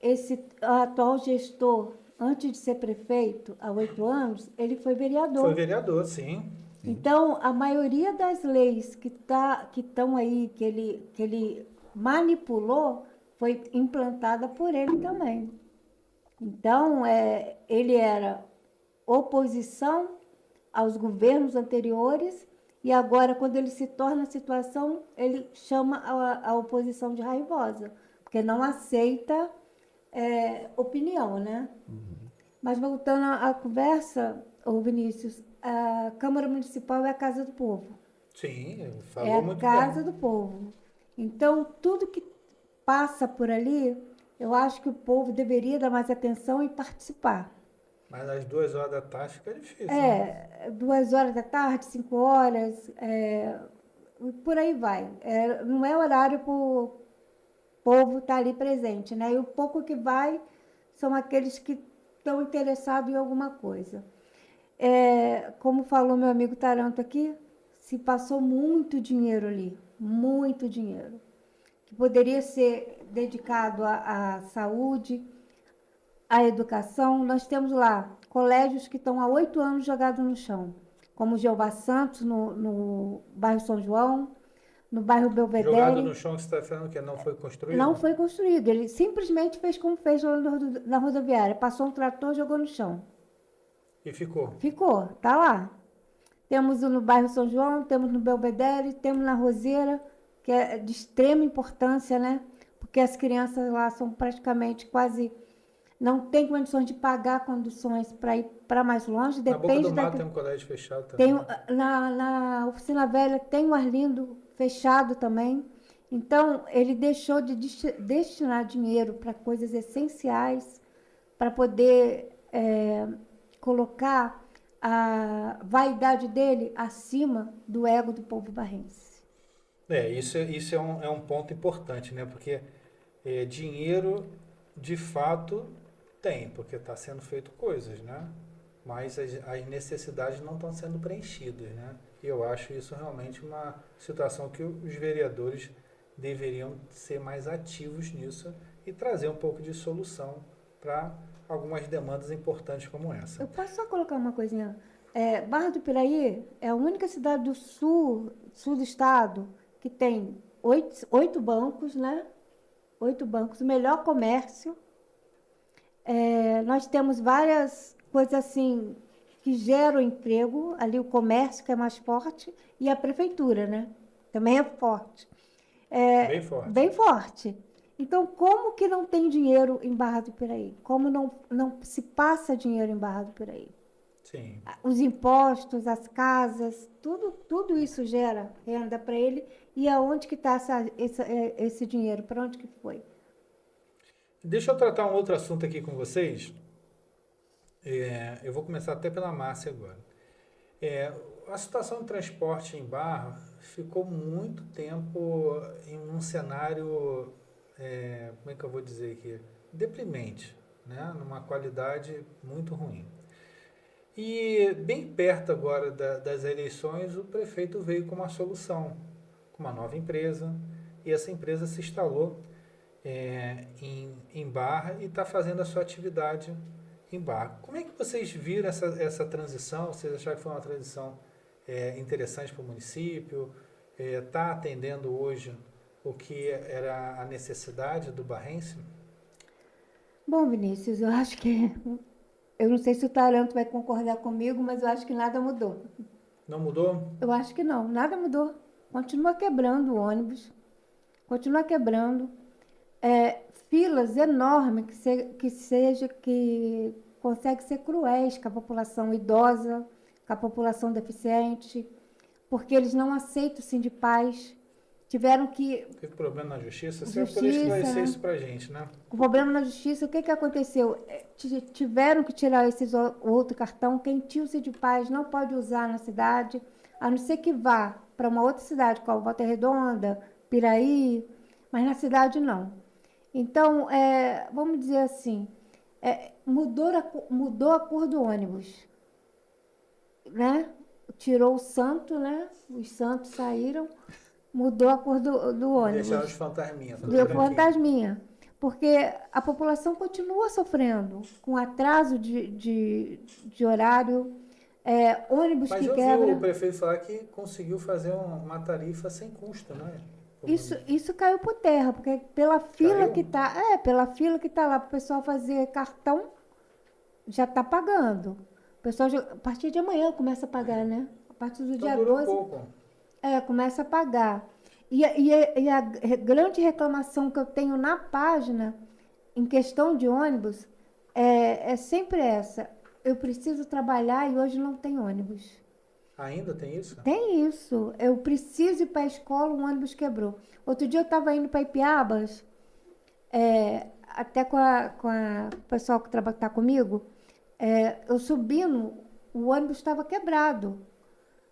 esse atual gestor, antes de ser prefeito, há 8 anos, ele foi vereador. Foi vereador, sim. Então, a maioria das leis que estão aí, que ele manipulou, foi implantada por ele também. Então, ele era oposição aos governos anteriores e agora, quando ele se torna a situação, ele chama a oposição de raivosa, porque não aceita opinião, né? Uhum. Mas voltando à conversa, Vinícius, a Câmara Municipal é a casa do povo. Sim, falou muito bem. É a casa do povo. Então, tudo que passa por ali, eu acho que o povo deveria dar mais atenção e participar. Mas às 2 horas da tarde fica difícil. 2 horas da tarde, 5 horas, por aí vai. Não é horário para o povo estar ali presente, né? E o pouco que vai são aqueles que estão interessados em alguma coisa. Como falou meu amigo Taranto aqui, se passou muito dinheiro ali, muito dinheiro, que poderia ser dedicado à saúde, à educação. Nós temos lá colégios que estão há 8 anos jogados no chão, como Jeová Santos, no bairro São João, no bairro Belvedere. Jogado no chão, que você está falando que não foi construído? Não foi construído, ele simplesmente fez como fez na rodoviária, passou um trator e jogou no chão. E ficou? Ficou, tá lá. Temos no bairro São João, temos no Belvedere, temos na Roseira, que é de extrema importância, né? Porque as crianças lá são praticamente quase... não tem condições de pagar condições para ir para mais longe. Na Boca do Mato tem um colégio fechado também. Na Oficina Velha tem um Arlindo fechado também. Então, ele deixou de destinar dinheiro para coisas essenciais, para poder colocar a vaidade dele acima do ego do povo barrense. Isso é um ponto importante, né? Porque dinheiro, de fato, tem, porque está sendo feito coisas, né? Mas as necessidades não estão sendo preenchidas, né? E eu acho isso realmente uma situação que os vereadores deveriam ser mais ativos nisso e trazer um pouco de solução para algumas demandas importantes como essa. Eu posso só colocar uma coisinha? Barra do Piraí é a única cidade do sul do estado que tem 8 bancos, né? 8 bancos, o melhor comércio. Nós temos várias coisas assim que geram emprego, ali o comércio que é mais forte e a prefeitura, né? Também é forte. Bem forte. Bem forte. Então, como que não tem dinheiro em Barra do Piraí? Como não se passa dinheiro em Barra do Piraí? Sim. Os impostos, as casas, tudo isso gera renda para ele. E aonde que está esse dinheiro? Para onde que foi? Deixa eu tratar um outro assunto aqui com vocês. Eu vou começar até pela Márcia agora. A situação do transporte em Barra ficou muito tempo em um cenário, como é que eu vou dizer aqui? Deprimente, né? Numa qualidade muito ruim. E bem perto agora das eleições, o prefeito veio com uma solução, com uma nova empresa, e essa empresa se instalou em Barra e está fazendo a sua atividade em Barra. Como é que vocês viram essa transição? Vocês acharam que foi uma transição interessante para o município? Está atendendo hoje o que era a necessidade do barrense? Bom, Vinícius, eu acho que... Eu não sei se o Taranto vai concordar comigo, mas eu acho que nada mudou. Não mudou? Eu acho que não, nada mudou. Continua quebrando o ônibus, continua quebrando. Filas enormes que conseguem ser cruéis com a população idosa, com a população deficiente, porque eles não aceitam o Sindipaz. Tiveram que... Teve problema na justiça? Você vai poder esclarecer isso para a gente, né? O problema na justiça, o que aconteceu? Tiveram que tirar o outro cartão. Quem tinha o Sindipaz não pode usar na cidade, a não ser que vá para uma outra cidade, como Volta Redonda, Piraí, mas na cidade não. Então, vamos dizer assim, mudou a cor do ônibus, né? Tirou o santo, né? Os santos saíram, mudou a cor do ônibus. Deixaram os fantasminhas. Deu fantasminha. Porque a população continua sofrendo com atraso de horário, ônibus Mas que eu quebra. vi o prefeito falar que conseguiu fazer uma tarifa sem custo, não é? Isso caiu por terra, porque pela fila Caiu? que está, pela fila que está lá para o pessoal fazer cartão, já está pagando. O pessoal a partir de amanhã começa a pagar, né? A partir do dia durou 12. pouco. Começa a pagar. E a grande reclamação que eu tenho na página, em questão de ônibus, é sempre essa. Eu preciso trabalhar e hoje não tem ônibus. Ainda tem isso? Tem isso. Eu preciso ir para a escola, o ônibus quebrou. Outro dia eu estava indo para Ipiabas, até com o pessoal que está comigo, eu subindo, o ônibus estava quebrado.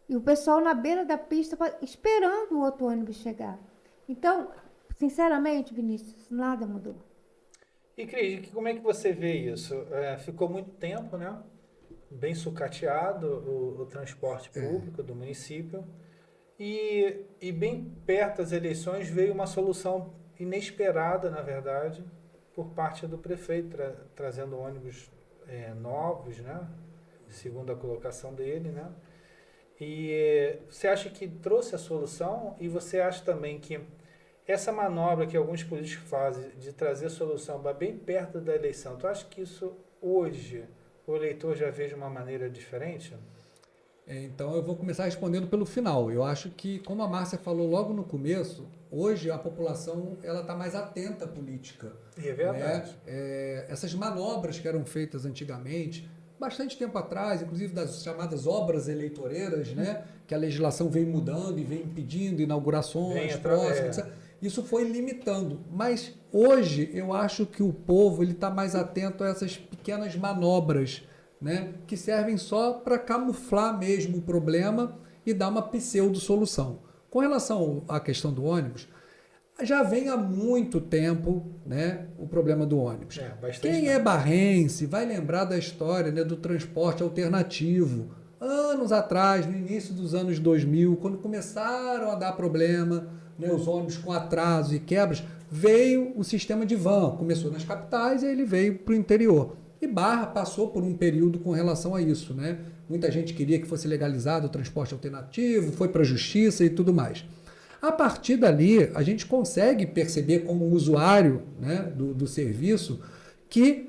E o pessoal na beira da pista esperando o outro ônibus chegar. Então, sinceramente, Vinícius, nada mudou. E Cris, como é que você vê isso? Ficou muito tempo, né? Bem sucateado o transporte público do município. E bem perto das eleições veio uma solução inesperada, na verdade, por parte do prefeito, trazendo ônibus novos, né? Segundo a colocação dele, né? E você acha que trouxe a solução? E você acha também que essa manobra que alguns políticos fazem de trazer a solução bem perto da eleição, tu acha que isso hoje o eleitor já vê de uma maneira diferente? Então eu vou começar respondendo pelo final. Eu acho que, como a Márcia falou logo no começo, hoje a população está mais atenta à política. É verdade. Essas manobras que eram feitas antigamente, bastante tempo atrás, inclusive das chamadas obras eleitoreiras, né, que a legislação vem mudando e vem impedindo inaugurações próximas, isso foi limitando. Mas hoje eu acho que o povo está mais atento a essas pequenas manobras, né, que servem só para camuflar mesmo o problema e dar uma pseudo-solução. Com relação à questão do ônibus, já vem há muito tempo, né, o problema do ônibus. Quem é barrense vai lembrar da história, né, do transporte alternativo. Anos atrás, no início dos anos 2000, quando começaram a dar problema, né, os ônibus com atrasos e quebras, veio o sistema de van. Começou nas capitais e ele veio para o interior. E Barra passou por um período com relação a isso, né? Muita gente queria que fosse legalizado o transporte alternativo, foi para a justiça e tudo mais. A partir dali, a gente consegue perceber como usuário, né, do serviço que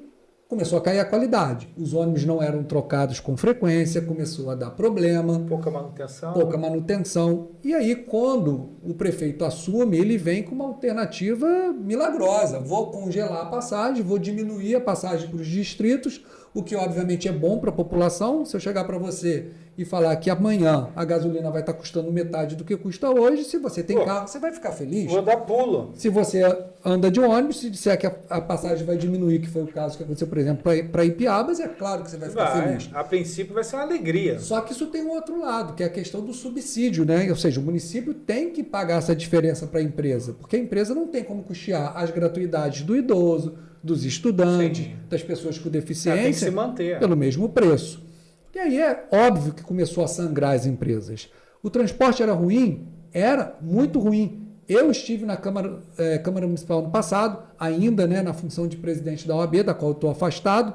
começou a cair a qualidade. Os ônibus não eram trocados com frequência, começou a dar problema. Pouca manutenção. Pouca manutenção. E aí, quando o prefeito assume, ele vem com uma alternativa milagrosa. Vou congelar a passagem, vou diminuir a passagem para os distritos, o que obviamente é bom para a população. Se eu chegar para você e falar que amanhã a gasolina vai estar custando metade do que custa hoje, se você tem carro, você vai ficar feliz. Vou dar pulo. Se você anda de ônibus, se disser que a passagem vai diminuir, que foi o caso que aconteceu, por exemplo, para Ipiabas, é claro que você vai ficar feliz. A princípio vai ser uma alegria. Só que isso tem um outro lado, que é a questão do subsídio, né? Ou seja, o município tem que pagar essa diferença para a empresa, porque a empresa não tem como custear as gratuidades do idoso, dos estudantes, Sim. das pessoas com Ela deficiência, tem que se manter. pelo mesmo preço. E aí é óbvio que começou a sangrar as empresas. O transporte era ruim? Era muito ruim. Eu estive na Câmara Municipal no passado, ainda, né, na função de presidente da OAB, da qual eu estou afastado,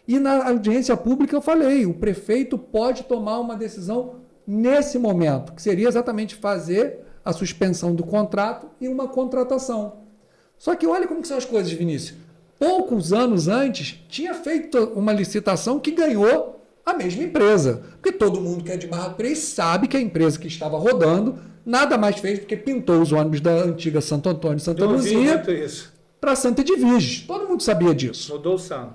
e na audiência pública eu falei, o prefeito pode tomar uma decisão nesse momento, que seria exatamente fazer a suspensão do contrato e uma contratação. Só que olha como que são as coisas, Vinícius. Poucos anos antes, tinha feito uma licitação que ganhou a mesma empresa. Porque todo mundo que é de Barra do Piraí sabe que a empresa que estava rodando nada mais fez do que pintou os ônibus da antiga Santo Antônio e Santa Luzia para Santa Edviges. Todo mundo sabia disso. Mudou o santo.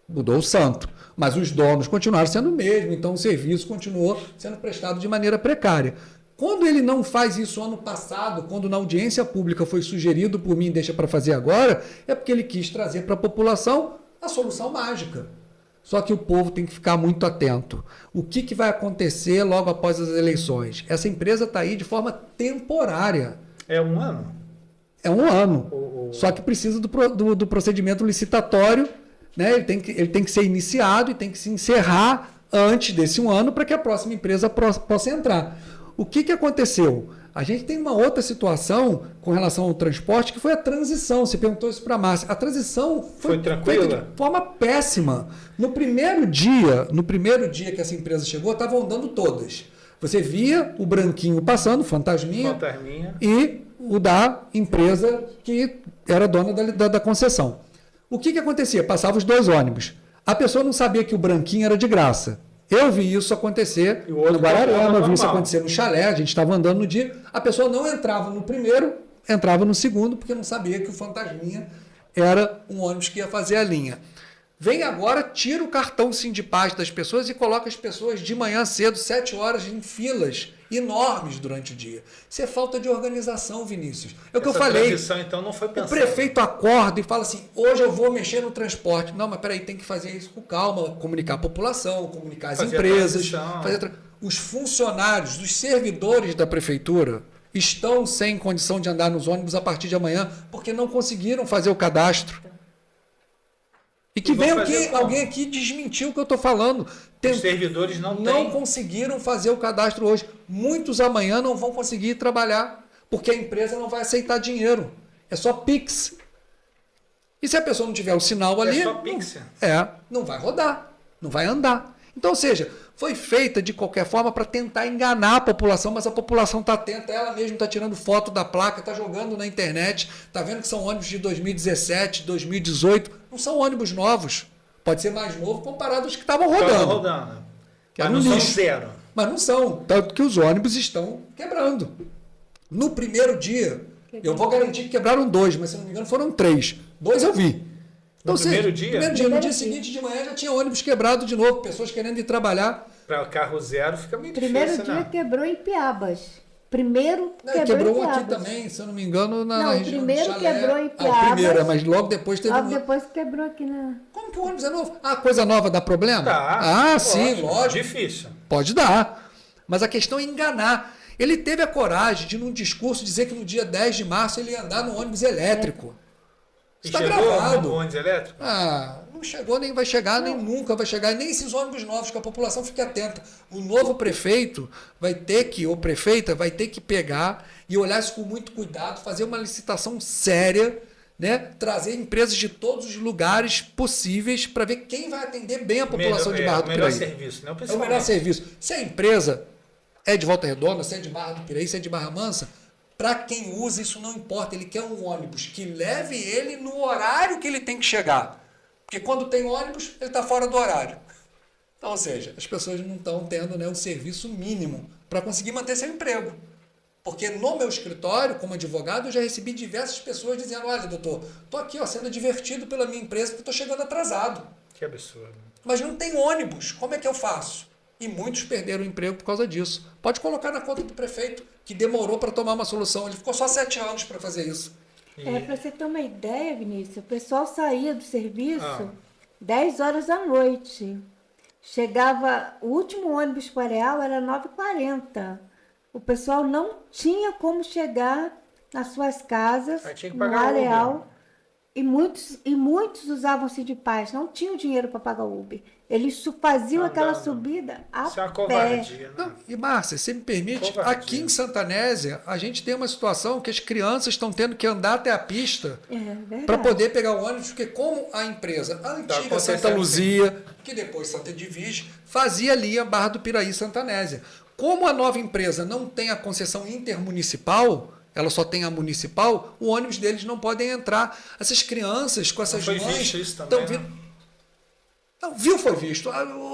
Mudou o santo. Mas os donos continuaram sendo o mesmo, então o serviço continuou sendo prestado de maneira precária. Quando ele não faz isso ano passado, quando na audiência pública foi sugerido por mim, deixa para fazer agora, é porque ele quis trazer para a população a solução mágica. Só que o povo tem que ficar muito atento. O que vai acontecer logo após as eleições? Essa empresa está aí de forma temporária. É um ano? É um ano. Só que precisa do procedimento licitatório, né? Ele tem que ser iniciado e tem que se encerrar antes desse um ano para que a próxima empresa possa entrar. O que aconteceu? A gente tem uma outra situação com relação ao transporte, que foi a transição. Você perguntou isso para a Márcia. A transição foi tranquila? Feita de forma péssima. No primeiro dia que essa empresa chegou, estavam andando todas. Você via o branquinho passando, fantasminha. E o da empresa que era dona da concessão. O que acontecia? Passava os dois ônibus. A pessoa não sabia que o branquinho era de graça. Eu vi isso acontecer no Guararema, eu vi isso acontecer no Chalé, a gente estava andando no dia, a pessoa não entrava no primeiro, entrava no segundo, porque não sabia que o fantasminha era um ônibus que ia fazer a linha. Vem agora, tira o cartão Sindipaz das pessoas e coloca as pessoas de manhã cedo, 7 horas, em filas enormes durante o dia. Isso é falta de organização, Vinícius. É o que eu falei. Transição, então, não foi pensado. O prefeito acorda e fala assim, hoje eu vou mexer no transporte. Não, mas peraí, tem que fazer isso com calma, comunicar a população, comunicar as empresas. Os funcionários, os servidores da prefeitura estão sem condição de andar nos ônibus a partir de amanhã porque não conseguiram fazer o cadastro. E que venha alguém aqui desmentir o que eu estou falando. Os servidores não conseguiram fazer o cadastro hoje. Muitos amanhã não vão conseguir trabalhar, porque a empresa não vai aceitar dinheiro. É só Pix. E se a pessoa não tiver o sinal ali... É só Pix. Não vai rodar, não vai andar. Então, ou seja, foi feita de qualquer forma para tentar enganar a população, mas a população está atenta, ela mesma está tirando foto da placa, está jogando na internet, está vendo que são ônibus de 2017, 2018, não são ônibus novos. Pode ser mais novo comparado aos que estavam rodando. Mas não são zero. Mas não são, tanto que os ônibus estão quebrando. No primeiro dia, eu vou garantir que quebraram 2, mas se não me engano foram 3. 2 eu vi. Então, no primeiro dia? No dia seguinte de manhã já tinha ônibus quebrado de novo, pessoas querendo ir trabalhar. Para carro zero fica muito primeiro difícil, dia quebrou em Piabas. Quebrou um aqui também, se eu não me engano, na região do Chalé. Quebrou em Piabas. O primeiro, mas logo depois teve... Logo depois quebrou aqui na... Como que o ônibus é novo? Coisa nova dá problema? Sim, lógico. Difícil. Pode dar. Mas a questão é enganar. Ele teve a coragem de, num discurso, dizer que no dia 10 de março ele ia andar no ônibus elétrico. Está gravado. No ônibus elétrico? Não chegou, nem vai chegar, nem nunca vai chegar. E nem esses ônibus novos, que a população fique atenta. O novo prefeito vai ter que, ou prefeita, vai ter que pegar e olhar isso com muito cuidado, fazer uma licitação séria, né? Trazer empresas de todos os lugares possíveis para ver quem vai atender bem a população de Barra do Piraí. É o melhor serviço, né? É o melhor serviço. Se a empresa é de Volta Redonda, se é de Barra do Piraí, se é de Barra Mansa, Para quem usa, isso não importa. Ele quer um ônibus que leve ele no horário que ele tem que chegar. Porque quando tem ônibus, ele está fora do horário. Então, ou seja, as pessoas não estão tendo, né, o serviço mínimo para conseguir manter seu emprego. Porque no meu escritório, como advogado, eu já recebi diversas pessoas dizendo, olha, doutor, estou aqui sendo divertido pela minha empresa porque estou chegando atrasado. Que absurdo. Mas não tem ônibus, como é que eu faço? E muitos perderam o emprego por causa disso. Pode colocar na conta do prefeito, que demorou para tomar uma solução. Ele ficou só 7 anos para fazer isso. Para você ter uma ideia, Vinícius, o pessoal saía do serviço 10 horas da noite. Chegava, o último ônibus para o Areal era 9h40. O pessoal não tinha como chegar nas suas casas, no Areal. E muitos usavam-se de paz, não tinham dinheiro para pagar o Uber. Eles faziam aquela subida a Isso é uma pé. covardia, né? Não, e Márcia, você me permite, aqui em Santanésia, a gente tem uma situação que as crianças estão tendo que andar até a pista para poder pegar o ônibus, porque como a empresa, a antiga Santa Luzia, que depois Santa Edvige, fazia ali a Barra do Piraí Santanésia. Como a nova empresa não tem a concessão intermunicipal, ela só tem a municipal, o ônibus deles não podem entrar. Essas crianças com essas mães estão vindo... Não, foi visto.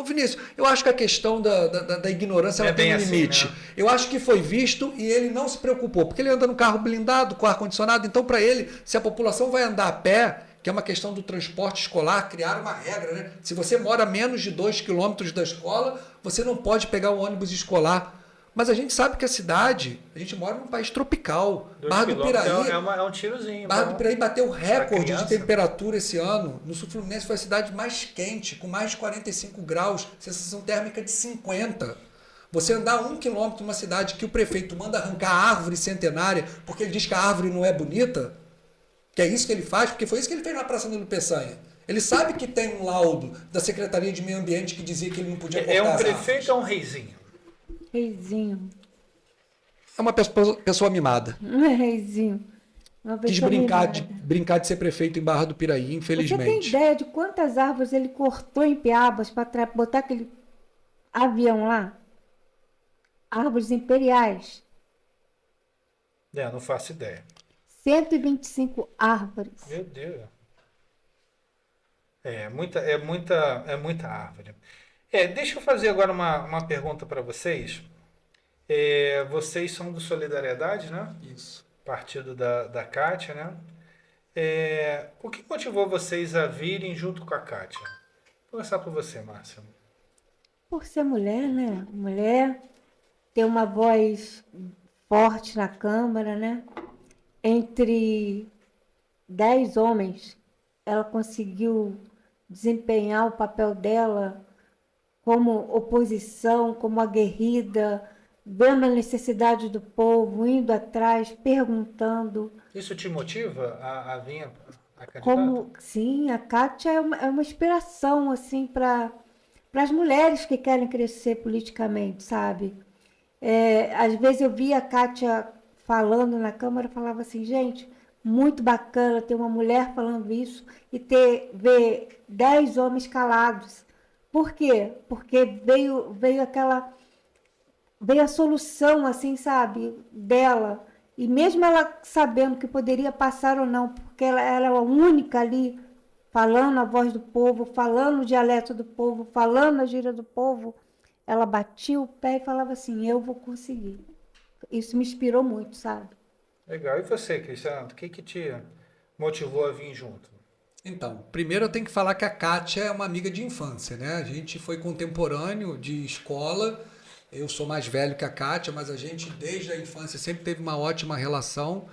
Vinícius, eu acho que a questão da ignorância ela tem um limite. Assim, né? Eu acho que foi visto e ele não se preocupou, porque ele anda no carro blindado, com ar-condicionado, então para ele, se a população vai andar a pé, que é uma questão do transporte escolar, criar uma regra, né? Se você mora a menos de 2 quilômetros da escola, você não pode pegar o ônibus escolar. Mas a gente sabe que a cidade, a gente mora num país tropical. Barra do Piraí é um tirozinho. Barra do Piraí bateu recorde de temperatura esse ano. No Sul Fluminense foi a cidade mais quente, com mais de 45 graus, sensação térmica de 50. Você andar 1 quilômetro numa cidade que o prefeito manda arrancar a árvore centenária, porque ele diz que a árvore não é bonita, que é isso que ele faz, porque foi isso que ele fez na Praça Nilo Peçanha. Ele sabe que tem um laudo da Secretaria de Meio Ambiente que dizia que ele não podia cortar as árvores. É um prefeito ou um reizinho? Reizinho. É uma pessoa mimada. Não é reizinho. Quis brincar de ser prefeito em Barra do Piraí, infelizmente. Você tem ideia de quantas árvores ele cortou em Piabas para botar aquele avião lá? Árvores imperiais. Não faço ideia. 125 árvores. Meu Deus. É muita árvore. Deixa eu fazer agora uma pergunta para vocês. Vocês são do Solidariedade, né? Isso. Partido da Kátia, né? O que motivou vocês a virem junto com a Kátia? Vou começar por você, Márcia. Por ser mulher, né? Mulher ter uma voz forte na Câmara, né? Entre 10 homens, ela conseguiu desempenhar o papel dela como oposição, como aguerrida, vendo a necessidade do povo, indo atrás, perguntando. Isso te motiva a vir a candidatar? Sim, a Kátia é uma inspiração assim, para as mulheres que querem crescer politicamente, sabe? Às vezes eu via a Kátia falando na Câmara, falava assim, gente, muito bacana ter uma mulher falando isso e ver 10 homens calados. Por quê? Porque veio a solução, assim, sabe, dela. E mesmo ela sabendo que poderia passar ou não, porque ela era a única ali, falando a voz do povo, falando o dialeto do povo, falando a gíria do povo, ela batia o pé e falava assim, eu vou conseguir. Isso me inspirou muito, sabe? Legal. E você, Cristiano, o que te motivou a vir junto? Então, primeiro eu tenho que falar que a Kátia é uma amiga de infância, né? A gente foi contemporâneo de escola, eu sou mais velho que a Kátia, mas a gente desde a infância sempre teve uma ótima relação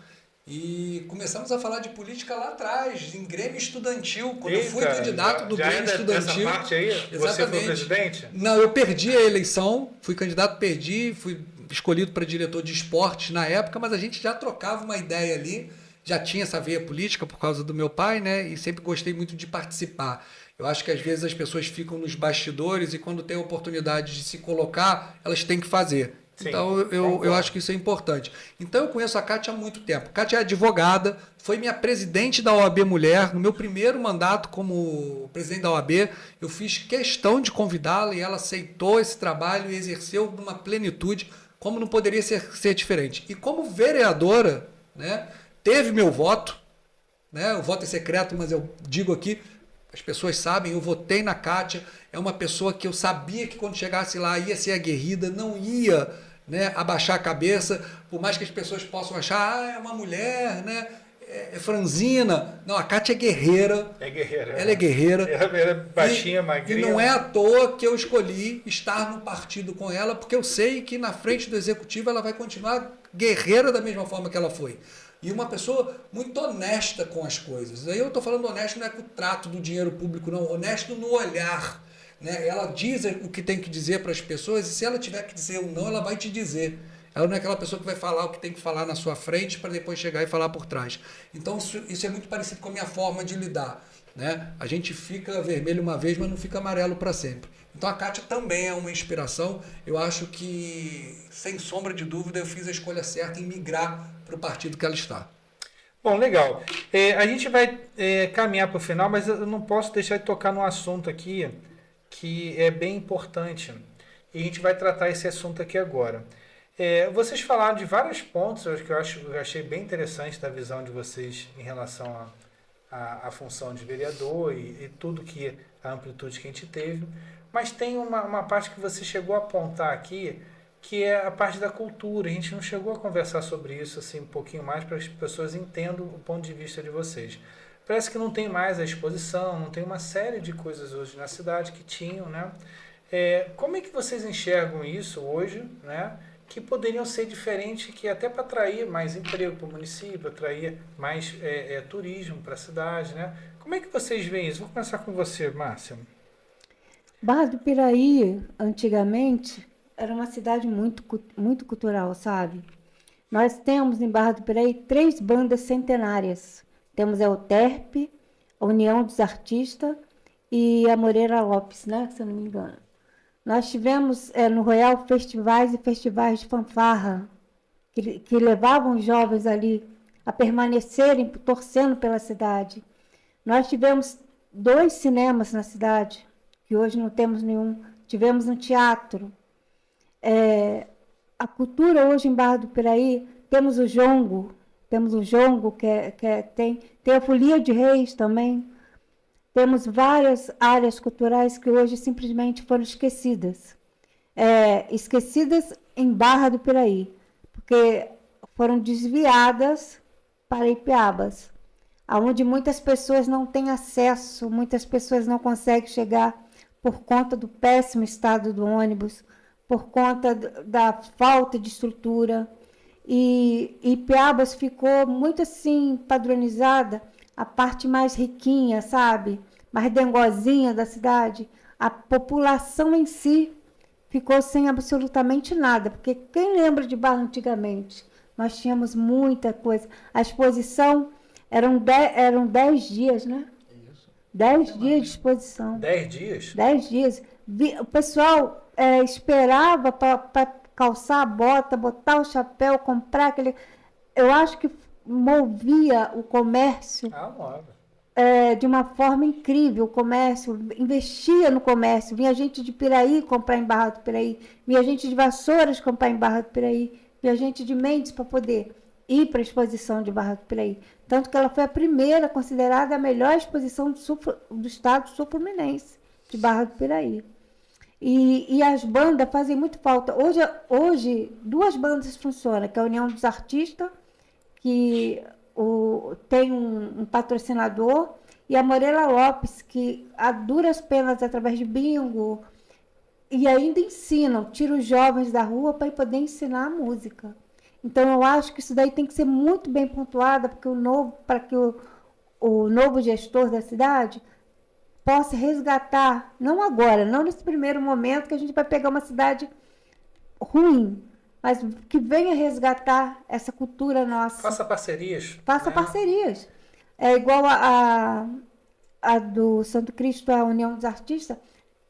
e começamos a falar de política lá atrás, em Grêmio Estudantil, quando eu fui candidato do Grêmio Estudantil. Essa parte aí? Exatamente. Você foi presidente? Não, eu perdi a eleição, fui candidato, perdi, fui escolhido para diretor de esportes na época, mas a gente já trocava uma ideia ali, já tinha essa veia política por causa do meu pai, né? E sempre gostei muito de participar. Eu acho que às vezes as pessoas ficam nos bastidores e quando tem a oportunidade de se colocar, elas têm que fazer. Sim, então eu acho que isso é importante. Então eu conheço a Kátia há muito tempo. A Kátia é advogada, foi minha presidente da OAB Mulher. No meu primeiro mandato como presidente da OAB, eu fiz questão de convidá-la e ela aceitou esse trabalho e exerceu numa plenitude. como não poderia ser diferente. E como vereadora, né, teve meu voto, né, o voto é secreto, mas eu digo aqui, as pessoas sabem, eu votei na Kátia, é uma pessoa que eu sabia que quando chegasse lá ia ser aguerrida, não ia, né, abaixar a cabeça, por mais que as pessoas possam achar, é uma mulher, né, é franzina. Não, a Kátia é guerreira. É guerreira. Ela é guerreira. Ela é baixinha, magrinha. E não é à toa que eu escolhi estar no partido com ela, porque eu sei que na frente do executivo ela vai continuar guerreira da mesma forma que ela foi. E uma pessoa muito honesta com as coisas. Aí eu estou falando honesto não é com o trato do dinheiro público, não. Honesto no olhar. Né? Ela diz o que tem que dizer para as pessoas e se ela tiver que dizer um não, ela vai te dizer. Ela não é aquela pessoa que vai falar o que tem que falar na sua frente para depois chegar e falar por trás. Então isso é muito parecido com a minha forma de lidar. Né? A gente fica vermelho uma vez, mas não fica amarelo para sempre. Então a Kátia também é uma inspiração. Eu acho que, sem sombra de dúvida, eu fiz a escolha certa em migrar para o partido que ela está. Bom, legal. A gente vai caminhar para o final, mas eu não posso deixar de tocar num assunto aqui que é bem importante. E a gente vai tratar esse assunto aqui agora. Vocês falaram de vários pontos que eu achei bem interessante da visão de vocês em relação à função de vereador e tudo que a amplitude que a gente teve. Mas tem uma parte que você chegou a apontar aqui, que é a parte da cultura. A gente não chegou a conversar sobre isso assim, um pouquinho mais para que as pessoas entendam o ponto de vista de vocês. Parece que não tem mais a exposição, não tem uma série de coisas hoje na cidade que tinham, né? Como é que vocês enxergam isso hoje, né? Que poderiam ser diferentes, que até para atrair mais emprego para o município, atrair mais turismo para a cidade, né? Como é que vocês veem isso? Vou começar com você, Márcia. Barra do Piraí, antigamente, era uma cidade muito cultural, sabe? Nós temos em Barra do Piraí 3 bandas centenárias. Temos a Euterpe, a União dos Artistas e a Moreira Lopes, né? Se eu não me engano. Nós tivemos no Royal festivais e festivais de fanfarra que levavam os jovens ali a permanecerem torcendo pela cidade. Nós tivemos 2 cinemas na cidade, que hoje não temos nenhum. Tivemos um teatro. A cultura hoje em Barra do Piraí, temos o jongo, tem a Folia de Reis também. Temos várias áreas culturais que hoje simplesmente foram esquecidas. Esquecidas em Barra do Piraí, porque foram desviadas para Ipiabas, onde muitas pessoas não têm acesso, muitas pessoas não conseguem chegar por conta do péssimo estado do ônibus, por conta da falta de estrutura. E Ipiabas ficou muito assim padronizada, a parte mais riquinha, sabe? Mais dengozinha da cidade. A população em si ficou sem absolutamente nada, porque quem lembra de Barra antigamente? Nós tínhamos muita coisa. A exposição eram 10 dias, né? Isso. 10 dias de exposição. 10 dias? 10 dias. O pessoal esperava para calçar a bota, botar o chapéu, comprar aquele... Eu acho que movia o comércio de uma forma incrível. O comércio, investia no comércio. Vinha gente de Piraí comprar em Barra do Piraí, vinha gente de Vassouras comprar em Barra do Piraí, vinha gente de Mendes para poder ir para a exposição de Barra do Piraí. Tanto que ela foi a primeira, considerada a melhor exposição do estado sul-fluminense, de Barra do Piraí. E as bandas fazem muito falta. Hoje 2 bandas funcionam, que é a União dos Artistas, que tem um patrocinador, e a Moreira Lopes, que a duras penas, através de bingo, e ainda ensinam, tiram os jovens da rua para poder ensinar a música. Então, eu acho que isso daí tem que ser muito bem pontuado, para que o novo gestor da cidade possa resgatar, não agora, não nesse primeiro momento que a gente vai pegar uma cidade ruim, mas que venha resgatar essa cultura nossa. Faça parcerias. Faça parcerias. É igual a do Santo Cristo, a União dos Artistas,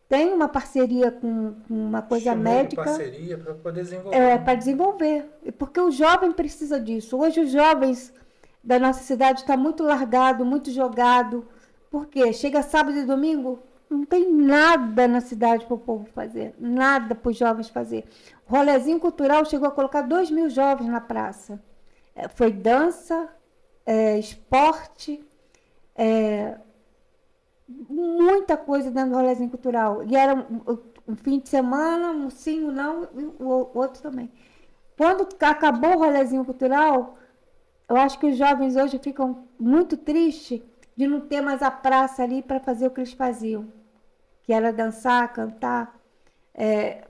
tem uma parceria com uma coisa médica. Parceria para poder desenvolver. Para desenvolver. Porque o jovem precisa disso. Hoje os jovens da nossa cidade estão muito largados, muito jogados. Por quê? Chega sábado e domingo, Não tem nada na cidade para o povo fazer, nada para os jovens fazer. O rolezinho cultural chegou a colocar 2.000 jovens na praça. Foi dança, esporte, muita coisa dentro do rolezinho cultural. E era um fim de semana, um sim, um não, e o outro também. Quando acabou o rolezinho cultural, eu acho que os jovens hoje ficam muito tristes de não ter mais a praça ali para fazer o que eles faziam, que era dançar, cantar,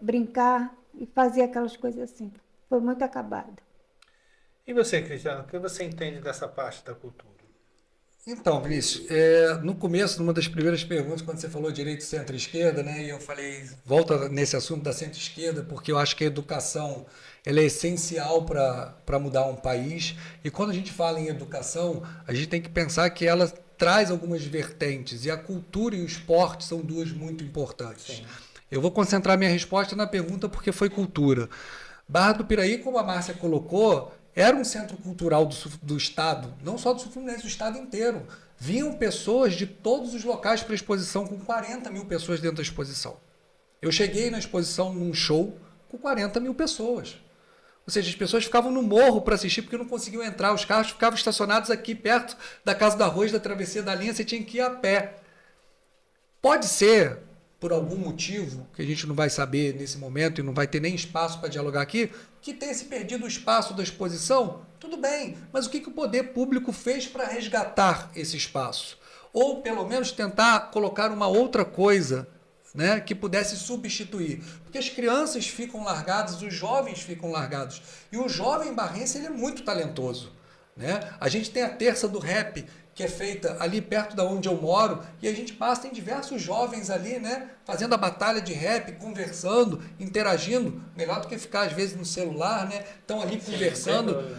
brincar e fazer aquelas coisas assim. Foi muito acabado. E você, Cristiano, o que você entende dessa parte da cultura? Então, Vinícius, no começo, numa das primeiras perguntas, quando você falou direito, centro e esquerda, né, e eu falei, volta nesse assunto da centro-esquerda, porque eu acho que a educação ela é essencial para mudar um país. E quando a gente fala em educação, a gente tem que pensar que ela traz algumas vertentes, e a cultura e o esporte são duas muito importantes. Sim. Eu vou concentrar minha resposta na pergunta porque foi cultura. Barra do Piraí, como a Márcia colocou, era um centro cultural do Estado, não só do Sul Fluminense, do Estado inteiro. Vinham pessoas de todos os locais para a exposição, com 40 mil pessoas dentro da exposição. Eu cheguei na exposição num show com 40 mil pessoas. Ou seja, as pessoas ficavam no morro para assistir porque não conseguiam entrar. Os carros ficavam estacionados aqui perto da Casa do Arroz, da travessia da linha, você tinha que ir a pé. Pode ser, por algum motivo, que a gente não vai saber nesse momento e não vai ter nem espaço para dialogar aqui, que tenha se perdido o espaço da exposição, tudo bem, mas o que o poder público fez para resgatar esse espaço? Ou, pelo menos, tentar colocar uma outra coisa, né, que pudesse substituir. Porque as crianças ficam largadas, os jovens ficam largados. E o jovem barrense ele é muito talentoso. Né? A gente tem a terça do rap, que é feita ali perto da onde eu moro, e a gente passa, tem diversos jovens ali, né, fazendo a batalha de rap, conversando, interagindo, melhor do que ficar às vezes no celular, né, estão ali conversando.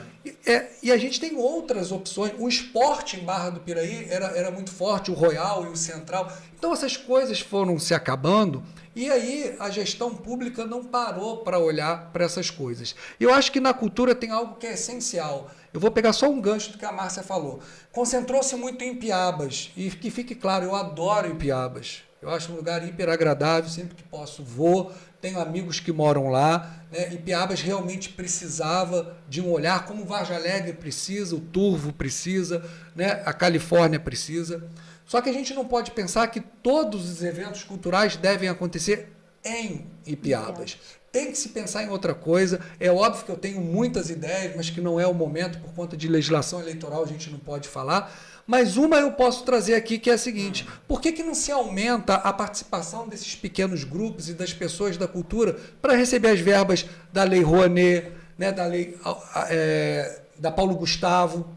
E a gente tem outras opções. O esporte em Barra do Piraí era muito forte, o Royal e o Central. Então essas coisas foram se acabando, e aí a gestão pública não parou para olhar para essas coisas. E eu acho que na cultura tem algo que é essencial. Eu vou pegar só um gancho do que a Márcia falou. Concentrou-se muito em Ipiabas, e que fique claro, eu adoro Ipiabas. Eu acho um lugar hiper agradável, sempre que posso vou, tenho amigos que moram lá. Né? Ipiabas realmente precisava de um olhar, como o Vargem Alegre precisa, o Turvo precisa, né? A Califórnia precisa. Só que a gente não pode pensar que todos os eventos culturais devem acontecer em Ipiabas. Tem que se pensar em outra coisa. É óbvio que eu tenho muitas ideias, mas que não é o momento, por conta de legislação eleitoral, a gente não pode falar. Mas uma eu posso trazer aqui, que é a seguinte: por que não se aumenta a participação desses pequenos grupos e das pessoas da cultura para receber as verbas da Lei Rouanet, né, da Lei da Paulo Gustavo?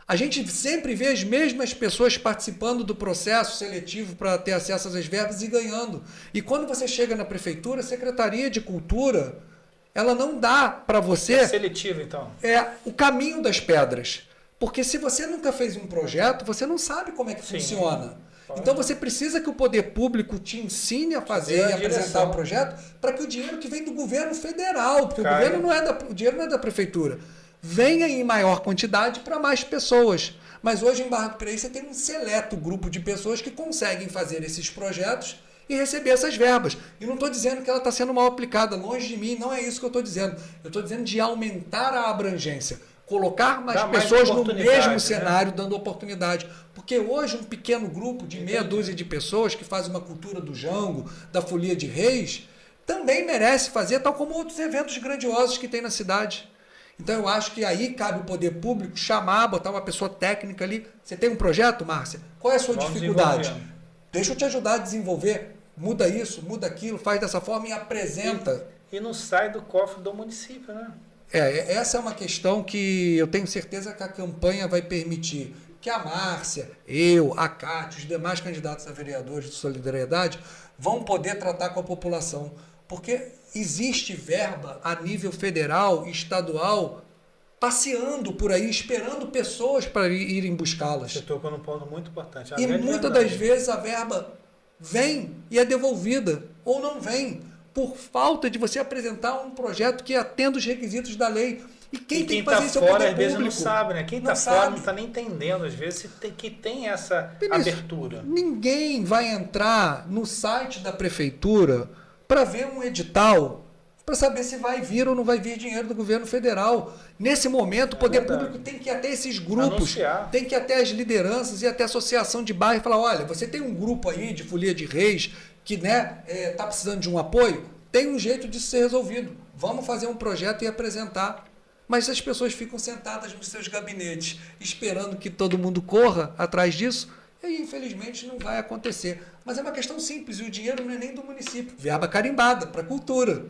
A gente sempre vê as mesmas pessoas participando do processo seletivo para ter acesso às verbas e ganhando. E quando você chega na prefeitura, a Secretaria de Cultura, ela não dá para você... É seletivo, então. O caminho das pedras. Porque se você nunca fez um projeto, você não sabe como é que funciona. Então você precisa que o poder público te ensine a fazer e apresentar o projeto para que o dinheiro que vem do governo federal, porque o governo o dinheiro não é da prefeitura, venha em maior quantidade para mais pessoas. Mas hoje em Barra do Piraí você tem um seleto grupo de pessoas que conseguem fazer esses projetos e receber essas verbas. E não estou dizendo que ela está sendo mal aplicada, longe de mim, não é isso que eu estou dizendo. Eu estou dizendo de aumentar a abrangência, colocar mais pessoas no mesmo cenário, dando oportunidade. Porque hoje um pequeno grupo de meia dúzia de pessoas que faz uma cultura do Jango, da Folia de Reis, também merece fazer, tal como outros eventos grandiosos que tem na cidade. Então eu acho que aí cabe o poder público chamar, botar uma pessoa técnica ali. Você tem um projeto, Márcia? Qual é a sua dificuldade? Deixa eu te ajudar a desenvolver. Muda isso, muda aquilo, faz dessa forma e apresenta. E não sai do cofre do município, né? Essa é uma questão que eu tenho certeza que a campanha vai permitir que a Márcia, eu, a Cátia, os demais candidatos a vereadores de Solidariedade vão poder tratar com a população. Porque existe verba a nível federal e estadual passeando por aí, esperando pessoas para irem buscá-las. Você tocou num ponto muito importante. E muitas das vezes a verba vem e é devolvida, ou não vem. por falta de você apresentar um projeto que atenda os requisitos da lei. E quem tem que fazer isso é o poder público. Às vezes não sabe, né? Quem está fora não está nem entendendo, às vezes, que tem essa abertura. Ninguém vai entrar no site da prefeitura para ver um edital, para saber se vai vir ou não vai vir dinheiro do governo federal. Nesse momento, o poder público tem que ir até esses grupos, tem que ir até as lideranças e até a associação de bairro e falar, olha, você tem um grupo aí de Folia de Reis que tá precisando de um apoio, tem um jeito de ser resolvido. Vamos fazer um projeto e apresentar. Mas as pessoas ficam sentadas nos seus gabinetes, esperando que todo mundo corra atrás disso, e aí, infelizmente, não vai acontecer. Mas é uma questão simples, e o dinheiro não é nem do município. Verba carimbada para a cultura.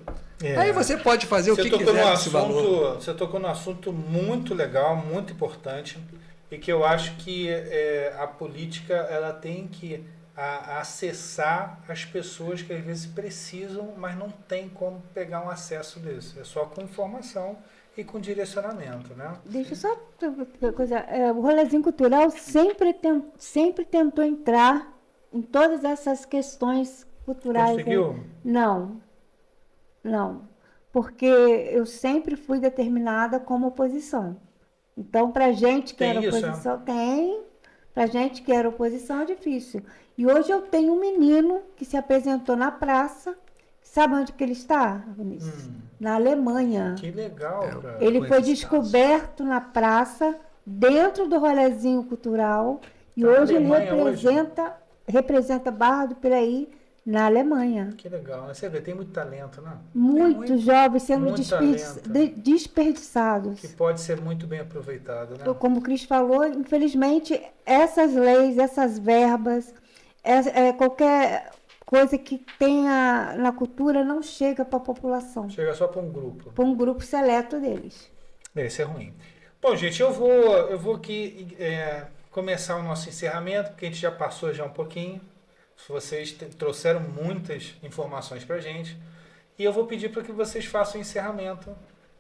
Aí você pode fazer o que quiser com esse valor. Você tocou num assunto muito legal, muito importante, e que eu acho que a política ela tem que acessar as pessoas que às vezes precisam, mas não tem como pegar um acesso desse. É só com informação e com direcionamento, né? Deixa eu só coisa. O Rolezinho Cultural sempre tentou entrar em todas essas questões culturais. Conseguiu? Não. Porque eu sempre fui determinada como oposição. Então, para gente que era oposição, para gente que era oposição é difícil. E hoje eu tenho um menino que se apresentou na praça. Sabe onde que ele está, Vinícius? Na Alemanha. Que legal, cara. Ele foi descoberto na praça, dentro do Rolezinho Cultural, e hoje ele representa Barra do Piraí na Alemanha. Que legal. Você vê, tem muito talento, né? Muito jovens sendo desperdiçados. Que pode ser muito bem aproveitado, né? Como o Cris falou, infelizmente, essas leis, essas verbas, qualquer coisa que tenha na cultura não chega para a população. Chega só para um grupo. Para um grupo seleto deles. Isso é ruim. Bom, gente, eu vou aqui começar o nosso encerramento, porque a gente já passou já um pouquinho. Vocês trouxeram muitas informações para a gente. E eu vou pedir para que vocês façam o encerramento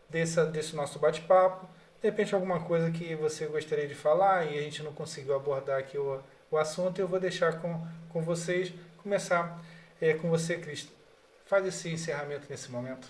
desse nosso bate-papo. De repente, alguma coisa que você gostaria de falar e a gente não conseguiu abordar aqui o assunto, eu vou deixar com vocês. Começar com você, Cris. Faz esse encerramento nesse momento.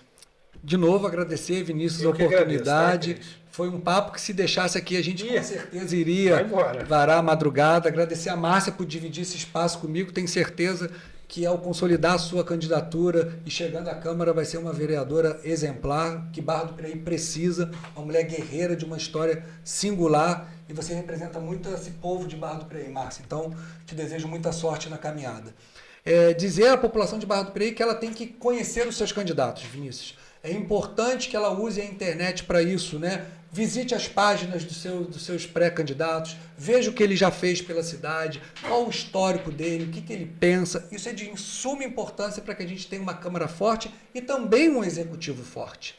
De novo, agradecer, Vinícius, a oportunidade. Agradeço, tá, foi um papo que, se deixasse aqui, a gente com certeza iria varar a madrugada. Agradecer a Márcia por dividir esse espaço comigo. Tenho certeza que, ao consolidar a sua candidatura e chegando à Câmara, vai ser uma vereadora exemplar, que Barra do Piraí precisa, uma mulher guerreira de uma história singular. E você representa muito esse povo de Barra do Piraí, Márcia. Então, te desejo muita sorte na caminhada. Dizer à população de Barra do Piraí que ela tem que conhecer os seus candidatos, Vinícius. É importante que ela use a internet para isso, né? Visite as páginas dos seus pré-candidatos, veja o que ele já fez pela cidade, qual o histórico dele, o que ele pensa. Isso é de suma importância para que a gente tenha uma Câmara forte e também um Executivo forte.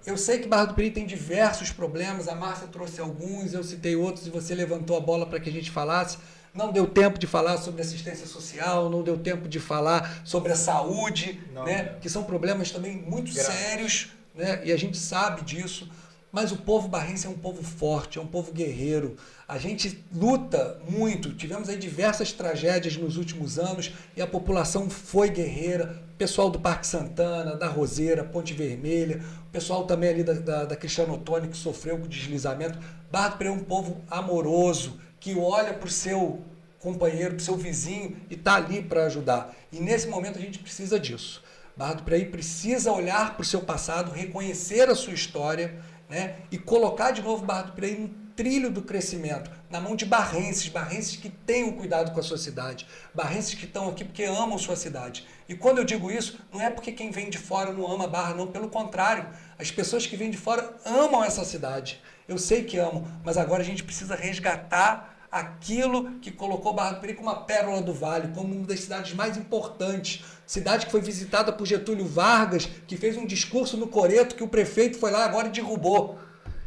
Eu sei que Barra do Piraí tem diversos problemas, a Márcia trouxe alguns, eu citei outros e você levantou a bola para que a gente falasse. Não deu tempo de falar sobre assistência social, não deu tempo de falar sobre a saúde, né? Que são problemas também muito sérios, né? E a gente sabe disso. Mas o povo barrense é um povo forte, é um povo guerreiro. A gente luta muito. Tivemos aí diversas tragédias nos últimos anos e a população foi guerreira. O pessoal do Parque Santana, da Roseira, Ponte Vermelha, o pessoal também ali da Cristiano Ottoni, que sofreu com deslizamento. Barra do Piraí é um povo amoroso, que olha para o seu companheiro, para o seu vizinho e está ali para ajudar. E nesse momento a gente precisa disso. Barra do Piraí precisa olhar para o seu passado, reconhecer a sua história, né? E colocar de novo Barra do Piraí no trilho do crescimento, na mão de barrenses que tenham cuidado com a sua cidade, barrenses que estão aqui porque amam sua cidade. E quando eu digo isso, não é porque quem vem de fora não ama Barra, não, pelo contrário, as pessoas que vêm de fora amam essa cidade. Eu sei que amam, mas agora a gente precisa resgatar aquilo que colocou Barra do Piraí como uma pérola do vale, como uma das cidades mais importantes, cidade que foi visitada por Getúlio Vargas, que fez um discurso no Coreto que o prefeito foi lá agora e derrubou.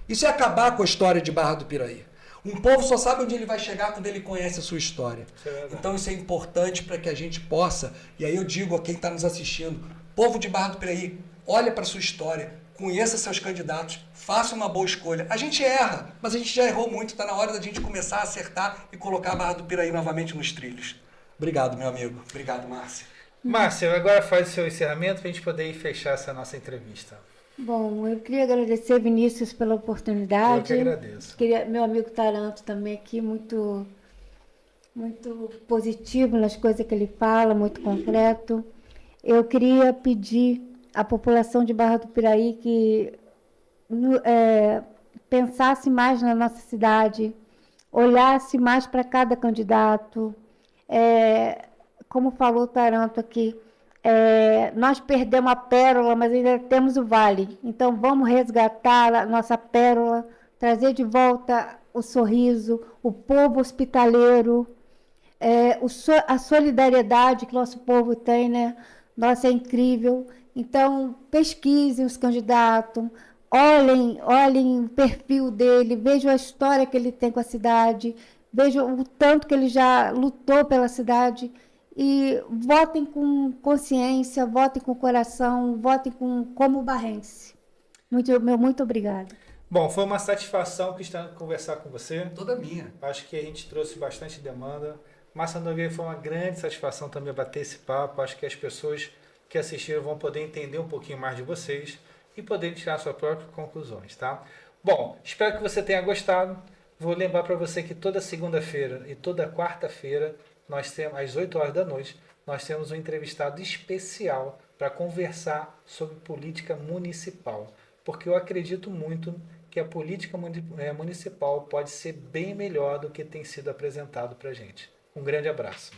Isso é acabar com a história de Barra do Piraí. Um povo só sabe onde ele vai chegar quando ele conhece a sua história. Então isso é importante para que a gente possa, e aí eu digo a quem está nos assistindo, povo de Barra do Piraí, olha para a sua história, conheça seus candidatos, faça uma boa escolha. A gente erra, mas a gente já errou muito, está na hora da gente começar a acertar e colocar a Barra do Piraí novamente nos trilhos. Obrigado, meu amigo. Obrigado, Márcia. Márcia, agora faz o seu encerramento para a gente poder ir fechar essa nossa entrevista. Bom, eu queria agradecer, Vinícius, pela oportunidade. Eu que agradeço. Meu amigo Taranto também aqui, muito positivo nas coisas que ele fala, muito concreto. Eu queria pedir à população de Barra do Piraí que pensasse mais na nossa cidade, olhasse mais para cada candidato. Como falou o Taranto aqui, nós perdemos a pérola, mas ainda temos o vale. Então, vamos resgatar a nossa pérola, trazer de volta o sorriso, o povo hospitaleiro, a solidariedade que nosso povo tem, né? Nossa, é incrível. Então, pesquisem os candidatos, olhem o perfil dele, vejam a história que ele tem com a cidade, vejam o tanto que ele já lutou pela cidade e votem com consciência, votem com coração, votem como barrense. Muito obrigada. Bom, foi uma satisfação, Cristiano, conversar com você. Toda minha. Acho que a gente trouxe bastante demanda. Márcia Nogueira, foi uma grande satisfação também bater esse papo. Acho que as pessoas que assistiram vão poder entender um pouquinho mais de vocês e poder tirar suas próprias conclusões, tá? Bom, espero que você tenha gostado. Vou lembrar para você que toda segunda-feira e toda quarta-feira, nós temos, às 8 horas da noite, nós temos um entrevistado especial para conversar sobre política municipal. Porque eu acredito muito que a política municipal pode ser bem melhor do que tem sido apresentado para a gente. Um grande abraço.